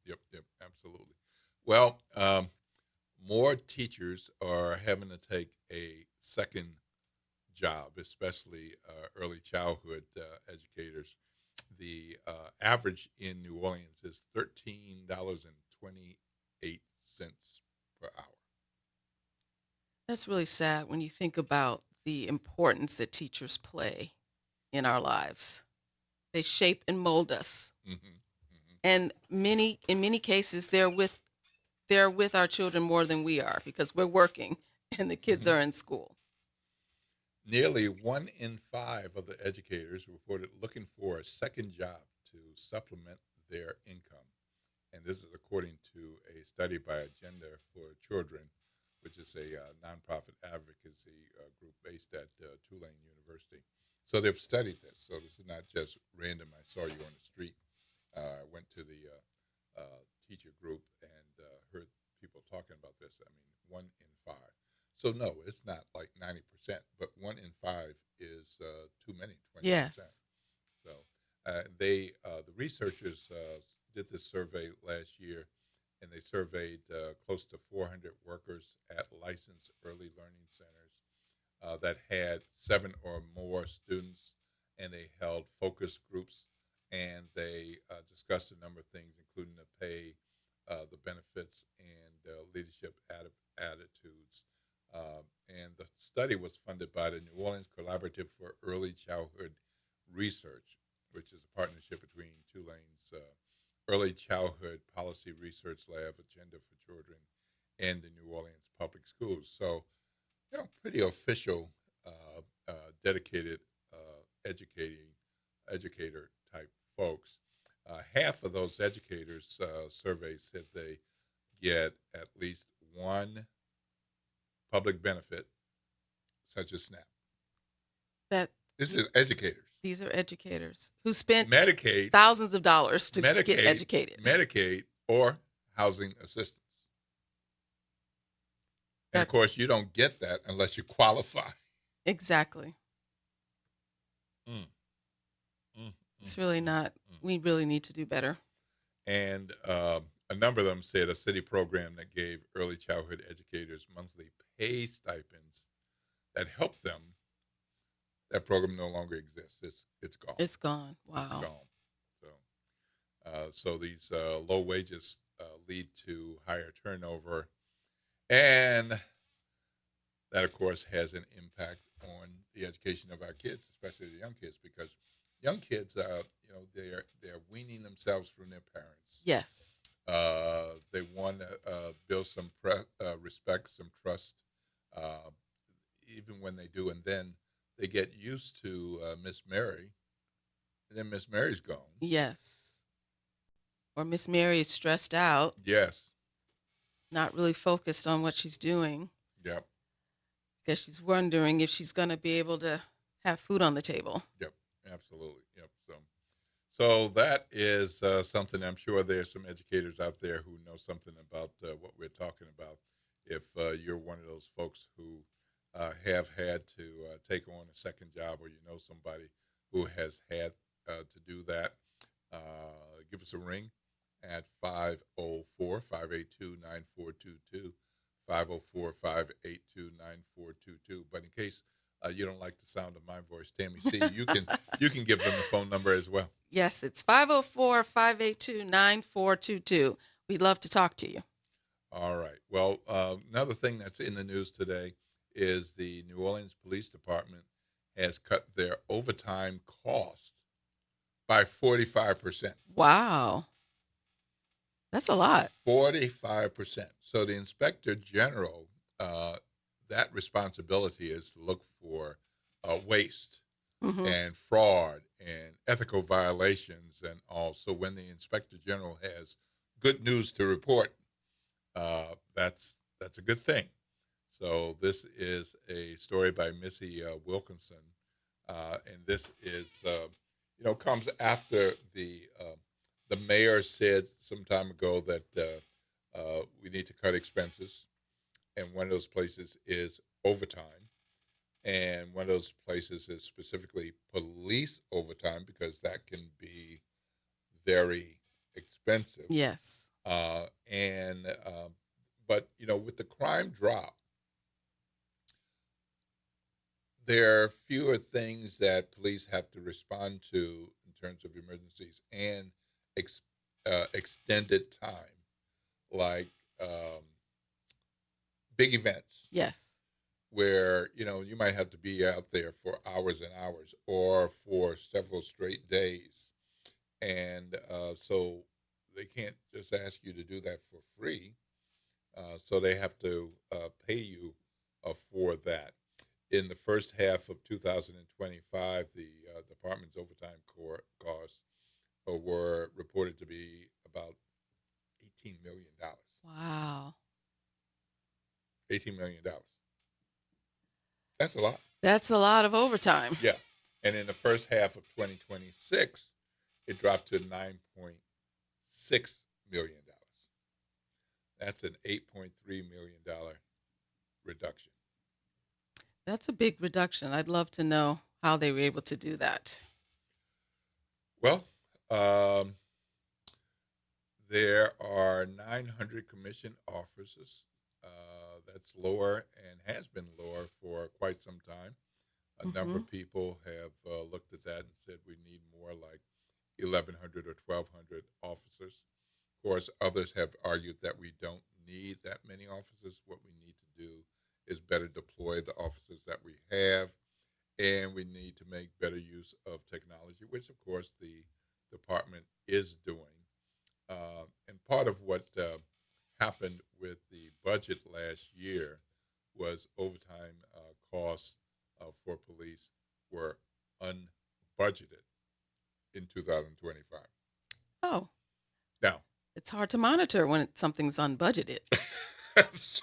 Yep, absolutely. Well, more teachers are having to take a second job, especially early childhood educators. The average in New Orleans is $13.28 per hour.
That's really sad when you think about the importance that teachers play in our lives. They shape and mold us. And in many cases, they're with our children more than we are because we're working and the kids are in school.
Nearly 1 in 5 of the educators reported looking for a second job to supplement their income. And this is according to a study by Agenda for Children, which is a nonprofit advocacy group based at Tulane University. So they've studied this. So this is not just random. I saw you on the street. I went to the teacher group and heard people talking about this. I mean, 1 in 5. So no, it's not like 90%, but 1 in 5 is too many. 20%.
Yes.
So the researchers did this survey last year, and they surveyed close to 400 workers at licensed early learning centers that had 7 or more students, and they held focus groups, and they discussed a number of things, including the pay, the benefits, and leadership attitudes. And the study was funded by the New Orleans Collaborative for Early Childhood Research, which is a partnership between Tulane's Early Childhood Policy Research Lab, Agenda for Children, and the New Orleans Public Schools. So, you know, pretty official, dedicated educator type folks. Half of those educators surveyed said they get at least one public benefit, such as SNAP. This is educators.
These are educators who spent
Medicaid,
thousands of dollars to get educated.
Medicaid, or housing assistance. And of course, you don't get that unless you qualify.
Exactly. It's really not. We really need to do better.
And a number of them said a city program that gave early childhood educators monthly pay stipends that helped them. That program no longer exists. It's gone.
It's gone. Wow.
It's gone. So these low wages lead to higher turnover, and that, of course, has an impact on the education of our kids, especially the young kids, because young kids are, you know, they're weaning themselves from their parents.
Yes.
They want to build some respect, some trust, even when they do, and then they get used to Miss Mary, and then Miss Mary's gone.
Yes. Or Miss Mary is stressed out.
Yes.
Not really focused on what she's doing.
Yep.
Because she's wondering if she's going to be able to have food on the table.
Yep. Absolutely. Yep. So that is something. I'm sure there's some educators out there who know something about what we're talking about. If you're one of those folks who have had to take on a second job, or you know somebody who has had to do that, give us a ring at 504-582-9422, 504-582-9422. But in case you don't like the sound of my voice, Tammy C, you can give them the phone number as well.
Yes, it's 504-582-9422. We'd love to talk to you.
All right. Well, another thing that's in the news today is the New Orleans Police Department has cut their overtime cost by 45%.
Wow. That's a lot.
45%. So the Inspector General, that responsibility is to look for waste and fraud and ethical violations and all. So when the Inspector General has good news to report, that's a good thing. So this is a story by Missy Wilkinson, and this is comes after the mayor said some time ago that we need to cut expenses, and one of those places is overtime, and one of those places is specifically police overtime because that can be very expensive.
Yes.
But with the crime drop, there are fewer things that police have to respond to in terms of emergencies and extended time, like big events.
Yes.
Where you might have to be out there for hours and hours or for several straight days, and so they can't just ask you to do that for free. So they have to pay you for that. In the first half of 2025, the department's overtime costs were reported to be about $18 million.
Wow.
$18 million. That's a lot.
That's a lot of overtime.
Yeah. And in the first half of 2026, it dropped to $9.6 million. That's an $8.3 million reduction.
That's a big reduction. I'd love to know how they were able to do that.
Well, there are 900 commissioned officers. That's lower and has been lower for quite some time. A number of people have looked at that and said we need more like 1,100 or 1,200 officers. Of course, others have argued that we don't need that many officers. What we need to do is better deploy the officers that we have, and we need to make better use of technology, which, of course, the department is doing. And part of what happened with the budget last year was overtime costs for police were unbudgeted in 2025.
Oh.
Now,
it's hard to monitor when something's unbudgeted.
So,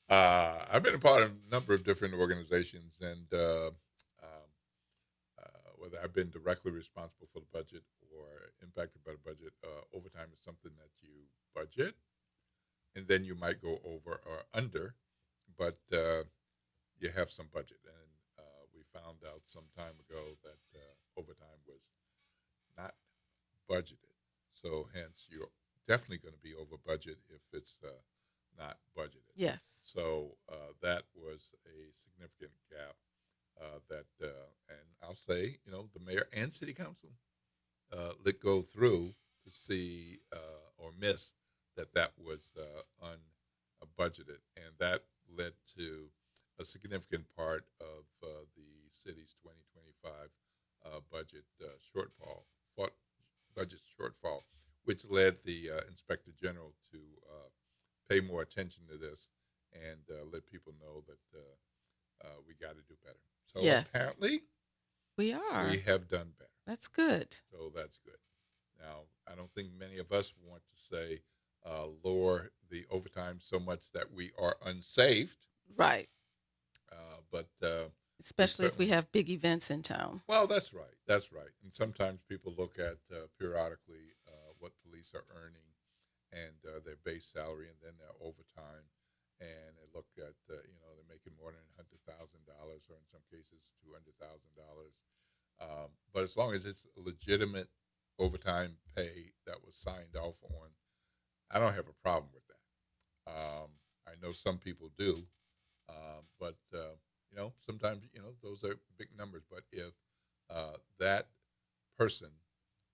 I've been a part of a number of different organizations, and whether I've been directly responsible for the budget or impacted by the budget, overtime is something that you budget, and then you might go over or under, but you have some budget. And we found out some time ago that overtime was not budgeted. So hence, you're definitely going to be over budget if it's not budgeted.
Yes.
So that was a significant gap and I'll say, the mayor and city council let go through to see or miss that was unbudgeted. And that led to a significant part of the city's 2025 budget shortfall, which led the Inspector General to pay more attention to this and let people know that we got to do better. So
yes.
Apparently,
we
have done better.
That's good.
So that's good. Now, I don't think many of us want to say lower the overtime so much that we are unsaved.
Right.
But
especially if we have big events in town.
Well, that's right. That's right. And sometimes people look at periodically what police are earning and their base salary and then their overtime, and they look at they're making more than $100,000 or in some cases $200,000. But as long as it's a legitimate overtime pay that was signed off on. I don't have a problem with that. I know some people do, but sometimes those are big numbers. But if that person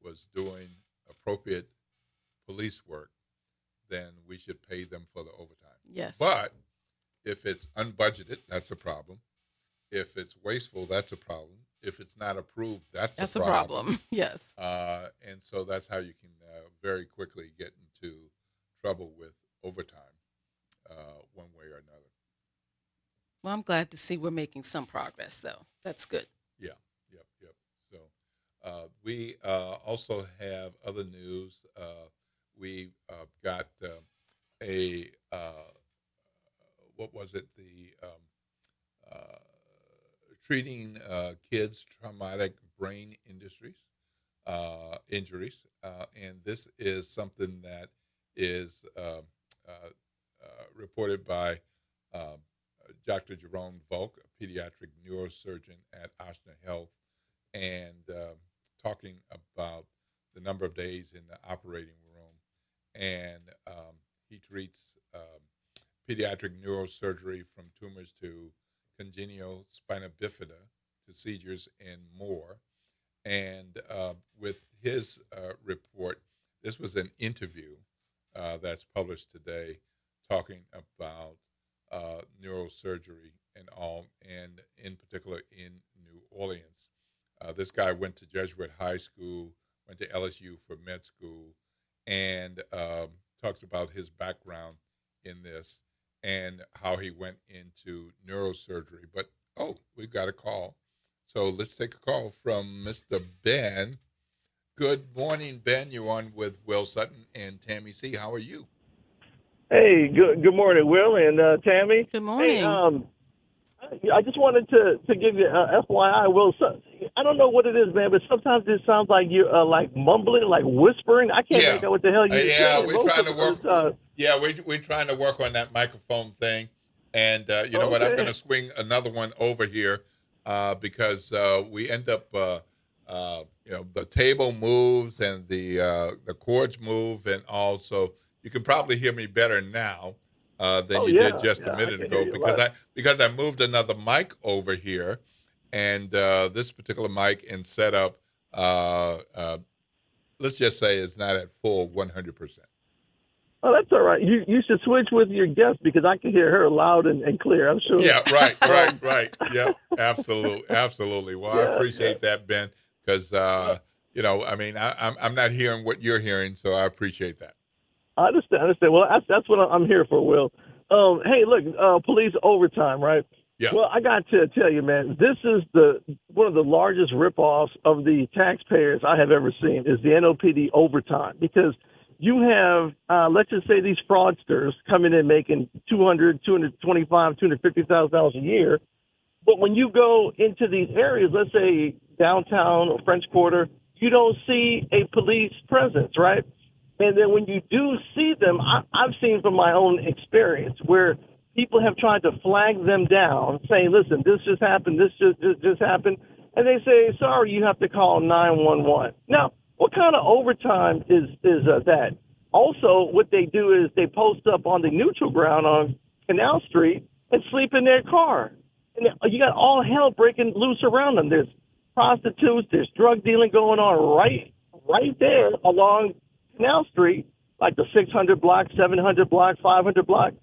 was doing appropriate police work, then we should pay them for the overtime.
Yes.
But if it's unbudgeted, that's a problem. If it's wasteful, that's a problem. If it's not approved, that's a problem.
Yes.
And so that's how you can very quickly get into trouble with overtime one way or another.
Well, I'm glad to see we're making some progress, though. That's good.
Yeah, yep. So we also have other news. We got what was it? The treating kids traumatic brain injuries, and this is something that is reported by Dr. Jerome Volk, a pediatric neurosurgeon at Ochsner Health, and talking about the number of days in the operating room. And he treats pediatric neurosurgery from tumors to congenital spina bifida to seizures and more. And with his report, this was an interview that's published today talking about neurosurgery and all, and in particular in New Orleans. This guy went to Jesuit High School, went to LSU for med school, and talks about his background in this and how he went into neurosurgery. But, we've got a call. So let's take a call from Mr. Ben. Good morning, Ben. You're on with Will Sutton and Tammy C. How are you?
Hey, good morning, Will and Tammy.
Good morning.
Hey, I just wanted to give you FYI, Will. I don't know what it is, man, but sometimes it sounds like you're like mumbling, like whispering. I can't make out what the hell you're saying.
We're trying to work. We're trying to work on that microphone thing, and you know what? I'm going to swing another one over here because we end up, the table moves and the cords move, and also you can probably hear me better now than you did just a minute ago because I moved another mic over here, and this particular mic and setup, let's just say, is not at full 100%.
Oh, that's all right. You should switch with your guest because I can hear her loud and clear, I'm sure.
Yeah, right. Yeah, absolutely. Well, I appreciate that, Ben, because, I'm not hearing what you're hearing, so I appreciate that.
I understand. Well, that's what I'm here for, Will. Hey, look, police overtime, right?
Yeah.
Well, I got to tell you, man, this is one of the largest ripoffs of the taxpayers I have ever seen is the NOPD overtime, because you have, let's just say, these fraudsters coming in making $200,000, $225,000, $250,000 a year. But when you go into these areas, let's say downtown or French Quarter, you don't see a police presence, right? And then when you do see them, I've seen from my own experience where people have tried to flag them down, saying, listen, this just happened, this just happened. And they say, sorry, you have to call 911. Now, what kind of overtime is that? Also, what they do is they post up on the neutral ground on Canal Street and sleep in their car. And you got all hell breaking loose around them. There's prostitutes, there's drug dealing going on right there along Canal Street, like the 600 block, 700 block, 500 block.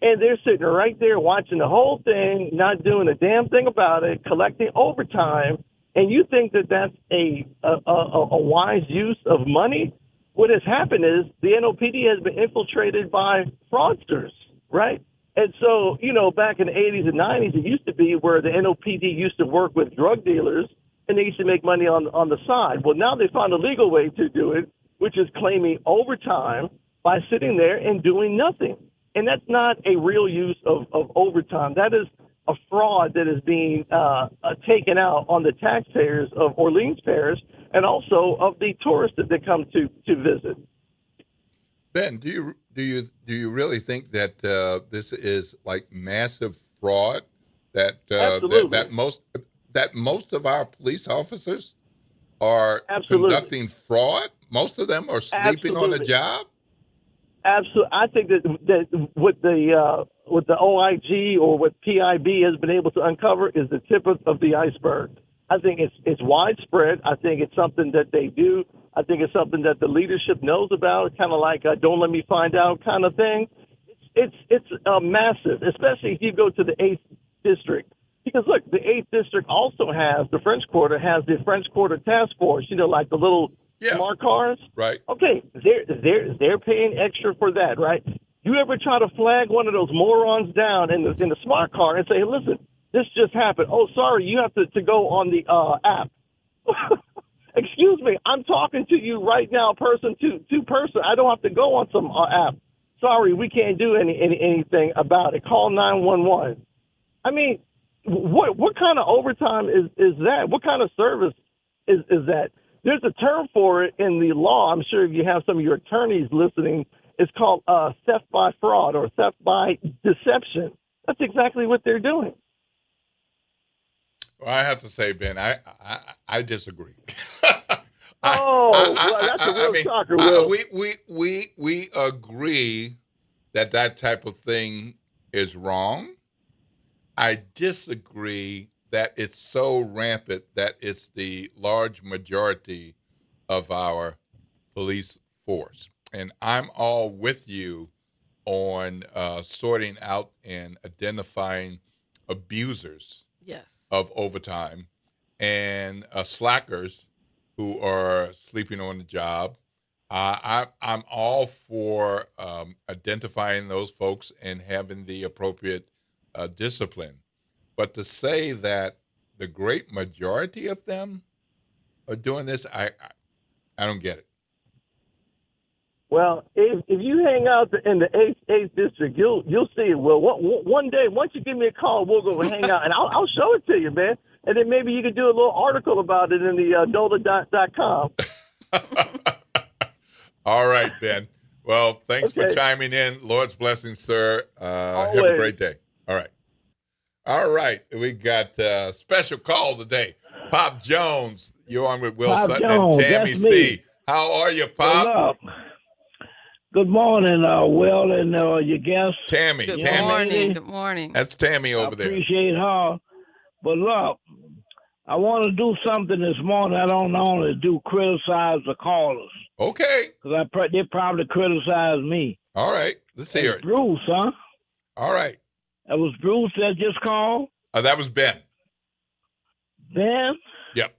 And they're sitting right there watching the whole thing, not doing a damn thing about it, collecting overtime. And you think that that's a wise use of money? What has happened is the NOPD has been infiltrated by fraudsters, right? And so, back in the 80s and 90s, it used to be where the NOPD used to work with drug dealers, and they used to make money on the side. Well, now they found a legal way to do it, which is claiming overtime by sitting there and doing nothing. And that's not a real use of overtime. That is a fraud that is being taken out on the taxpayers of Orleans Parish and also of the tourists that come to visit.
Ben, do you really think that this is like massive fraud? That most of our police officers are
Absolutely.
conducting fraud. Most of them are sleeping on the
Absolutely.
job.
Absolutely, I think that what the OIG or what PIB has been able to uncover is the tip of the iceberg. I think it's widespread. I think it's something that they do. I think it's something that the leadership knows about. It's kind of like a "don't let me find out" kind of thing. It's massive, especially if you go to the 8th district. Because look, the 8th district also has the French Quarter has the French Quarter Task Force. You know, like the little smart cars.
Right.
Okay, they're paying extra for that, right? You ever try to flag one of those morons down in the smart car and say, hey, listen, this just happened. Oh, sorry, you have to go on the app. Excuse me, I'm talking to you right now, person to person. I don't have to go on some app. Sorry, we can't do anything about it. Call 911. I mean, what kind of overtime is that? What kind of service is that? There's a term for it in the law. I'm sure if you have some of your attorneys listening, it's called theft by fraud or theft by deception. That's exactly what they're doing.
Well, I have to say, Ben, I disagree.
That's a real shocker, Will.
We agree that type of thing is wrong. I disagree that it's so rampant that it's the large majority of our police force. And I'm all with you on sorting out and identifying abusers of overtime and slackers who are sleeping on the job. I'm all for identifying those folks and having the appropriate discipline. But to say that the great majority of them are doing this, I don't get it.
Well, if you hang out in the 8th district, you'll see it. Well, one day, once you give me a call, we'll go hang out, and I'll show it to you, man. And then maybe you could do a little article about it in the NOLA.com.
All right, Ben. Well, thanks for chiming in. Lord's blessings, sir. Have a great day. All right. All right. We got a special call today. Pop Jones. You're on with Will
Pop
Sutton
Jones,
and Tammy
that's
C.
me.
How are you, Pop?
Good morning, Will, and your guest.
Tammy.
Good
Tammy.
morning. Good morning.
That's Tammy over there.
Appreciate her. But look, I want to do something this morning. I don't normally do criticize the callers.
Okay.
Because they probably criticize me.
All right. Let's hear it.
Bruce, huh?
All right.
That was Bruce that just called?
That was Ben.
Ben?
Yep.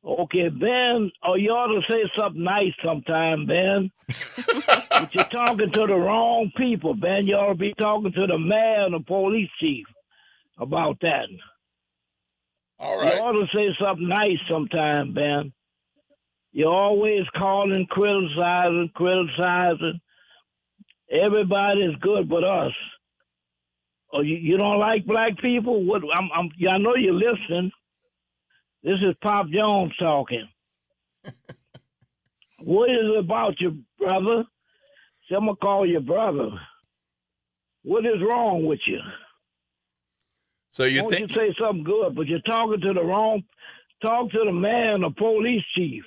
Okay, Ben, you ought to say something nice sometime, Ben. But you're talking to the wrong people, Ben. You ought to be talking to the mayor and the police chief about that.
All right.
You ought to say something nice sometime, Ben. You're always calling, criticizing. Everybody's good but us. Oh, you don't like black people? What? I know you're listening. This is Pop Jones talking. What is it about your brother? Someone call your brother. What is wrong with you?
So you
think you say something good, but you're talking to the wrong. Talk to the man, the police chief.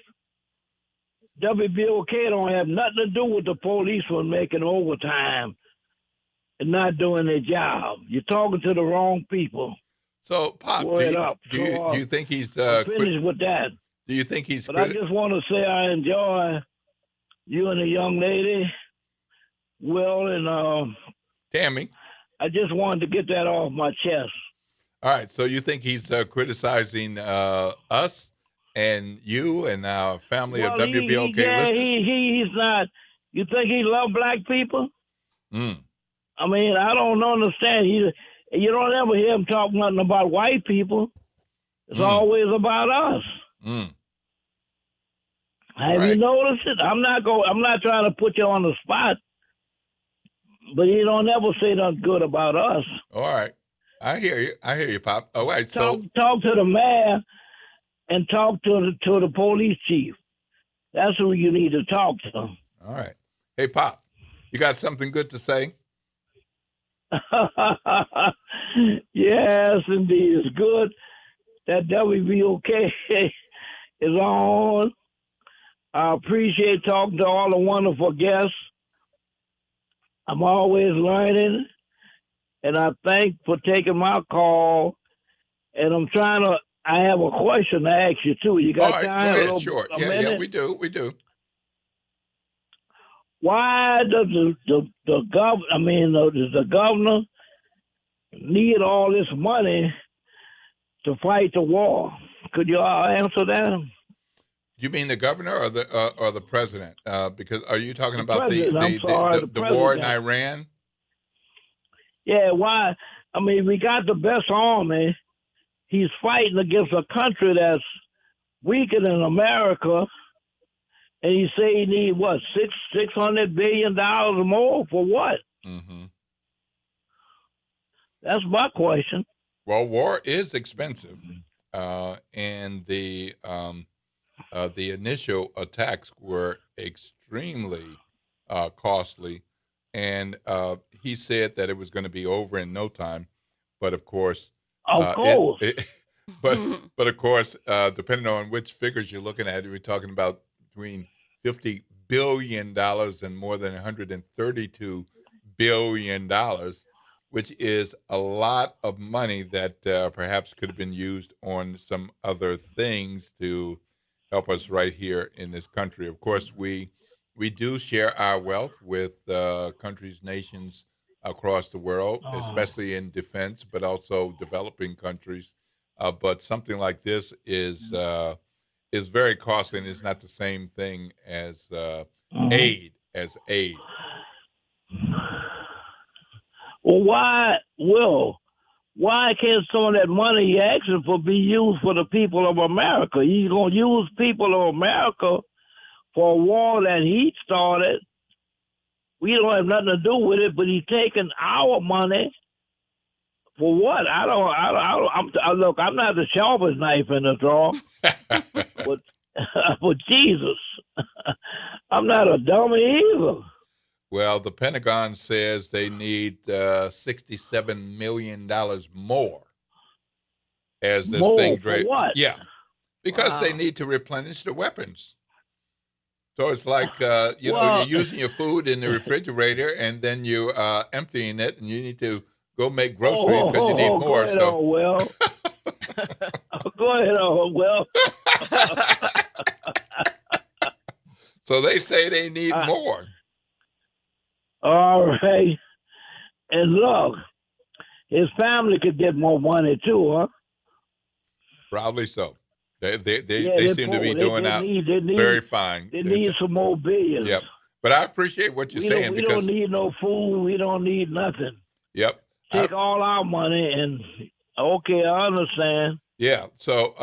WBOK don't have nothing to do with the policemen making overtime and not doing their job. You're talking to the wrong people.
So, Pop, do you think he's
finished with that?
Do you think he's?
But I just want to say I enjoy you and the young lady, Will and
Tammy.
I just wanted to get that off my chest.
All right. So you think he's criticizing us and you and our family of WBOK listeners?
He's not. You think he love black people? I mean, I don't understand. You don't ever hear him talk nothing about white people. It's always about us. Have you noticed it? I'm not trying to put you on the spot, but he don't ever say nothing good about us.
All right, I hear you, Pop. All right,
talk to the mayor and talk to the police chief. That's who you need to talk to.
All right. Hey, Pop, you got something good to say?
Yes, indeed. It's good that WBOK is on. I appreciate talking to all the wonderful guests. I'm always learning, and I thank for taking my call. And I have a question to ask you too. You got
All right,
time?
go ahead, sure.
A
Yeah,
minute?
we do.
Why does the governor need all this money to fight the war? Could you all answer that?
You mean the governor or the president? Because are you talking about
president,
the war in
president.
Iran?
Yeah, why? I mean, we got the best army. He's fighting against a country that's weaker than America, and he say he need what, $600 billion more for what?
Mm-hmm.
That's my question.
Well, war is expensive, and the initial attacks were extremely costly, and he said that it was going to be over in no time, but of course.
Of course.
But of course, depending on which figures you're looking at, we're talking about between $50 billion and more than $132 billion, which is a lot of money that perhaps could have been used on some other things to help us right here in this country. Of course, we do share our wealth with countries, nations across the world, especially in defense, but also developing countries. But something like this is very costly, and it's not the same thing as aid.
Well, why can't some of that money you're asking for be used for the people of America? You're gonna use people of America for a war that he started. We don't have nothing to do with it, but he's taking our money for what? Look, I'm not the sharpest knife in the drawer, but Jesus, I'm not a dummy either.
Well, the Pentagon says they need $67 million more as this thing
for what?
Yeah, because they need to replenish the weapons. So it's like, you're using your food in the refrigerator and then you emptying it, and you need to go make groceries because you need more.
Go ahead, Will.
So they say they need more.
All right. And look, his family could get more money too, huh?
Probably so. They seem to be doing very fine.
They need some more billions.
Yep. But I appreciate what you're saying.
We don't need no food. We don't need nothing.
Yep.
Take all our money and, okay, I understand.
Yeah. So,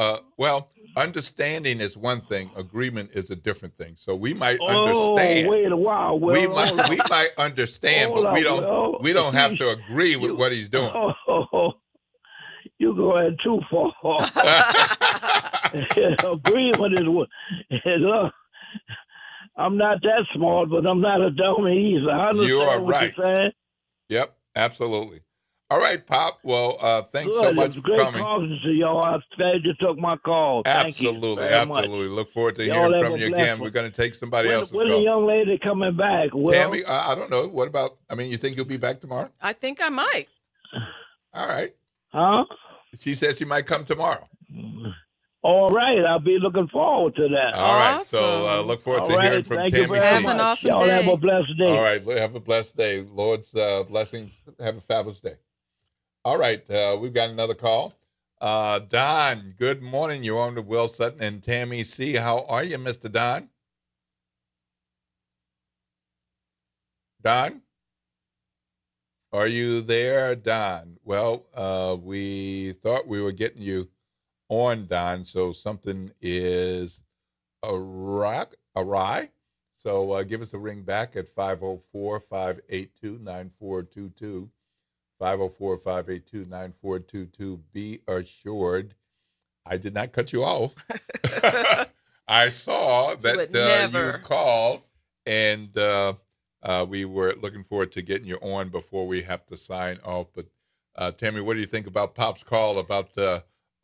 understanding is one thing. Agreement is a different thing. So we might understand.
Wait a while. Will,
we might understand, but we don't have to agree with what he's doing.
You going too far. Agreement is look. I'm not that smart, but I'm not a dummy either. I understand
you are
what
right.
you're saying.
Yep, absolutely. All right, Pop. Well, thanks
Good.
so much
It's
for
great
coming.
talking to y'all. I'm glad you took my call. Thank you
Absolutely,
very much.
absolutely. Look forward to
Y'all
hearing
have
from
a
you
blessed
again.
one.
We're going to take somebody else's
When
call.
the young lady coming back? Will?
Tammy, I don't know. What about? I mean, you think you'll be back tomorrow?
I think I might.
All right.
Huh?
She says she might come tomorrow.
All right, I'll be looking forward to that.
All right. So look forward to
All
hearing
right,
from
thank
Tammy.
you very
C.
much.
Have an awesome
Y'all
day.
have a blessed day.
All right. Have a blessed day. Lord's blessings. Have a fabulous day. All right. We've got another call. Don, good morning. You're on with Will Sutton and Tammy C. How are you, Mr. Don? Don? Are you there, Don? Well, we thought we were getting you on, Don, so something is awry. So give us a ring back at 504-582-9422. 504-582-9422. Be assured, I did not cut you off. I saw that you called, and we were looking forward to getting you on before we have to sign off. But Tammy, what do you think about Pop's call about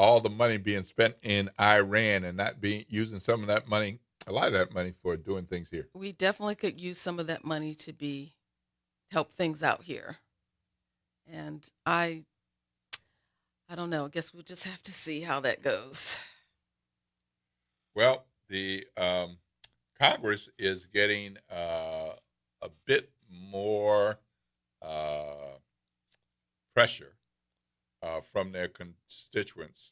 all the money being spent in Iran and not being using some of that money, a lot of that money, for doing things here.
We definitely could use some of that money to help things out here. And I don't know. I guess we'll just have to see how that goes.
Well, the Congress is getting a bit more pressure from their constituents,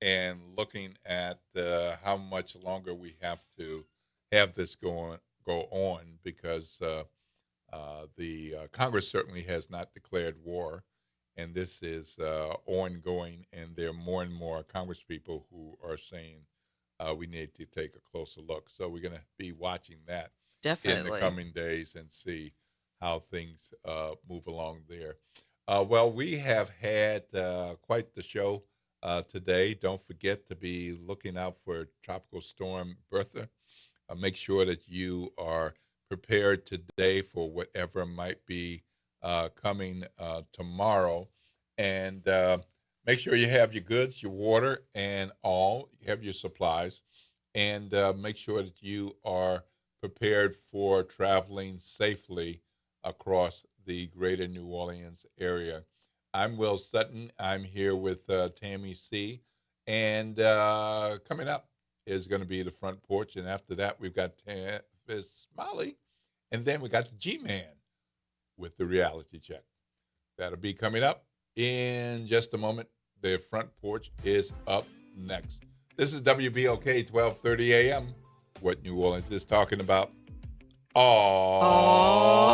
and looking at how much longer we have to have this go on, because the Congress certainly has not declared war, and this is ongoing, and there are more and more Congress people who are saying we need to take a closer look. So we're going to be watching that in the coming days and see how things move along there. Well, we have had quite the show today. Don't forget to be looking out for Tropical Storm Bertha. Make sure that you are prepared today for whatever might be coming tomorrow. And make sure you have your goods, your water, and all. You have your supplies. And make sure that you are prepared for traveling safely across the greater New Orleans area. I'm Will Sutton. I'm here with Tammy C. And coming up is going to be the front porch. And after that, we've got Tavis Smiley. And then we got the G-Man with the reality check. That'll be coming up in just a moment. The front porch is up next. This is WBOK 1230 AM. What New Orleans is talking about. Aww.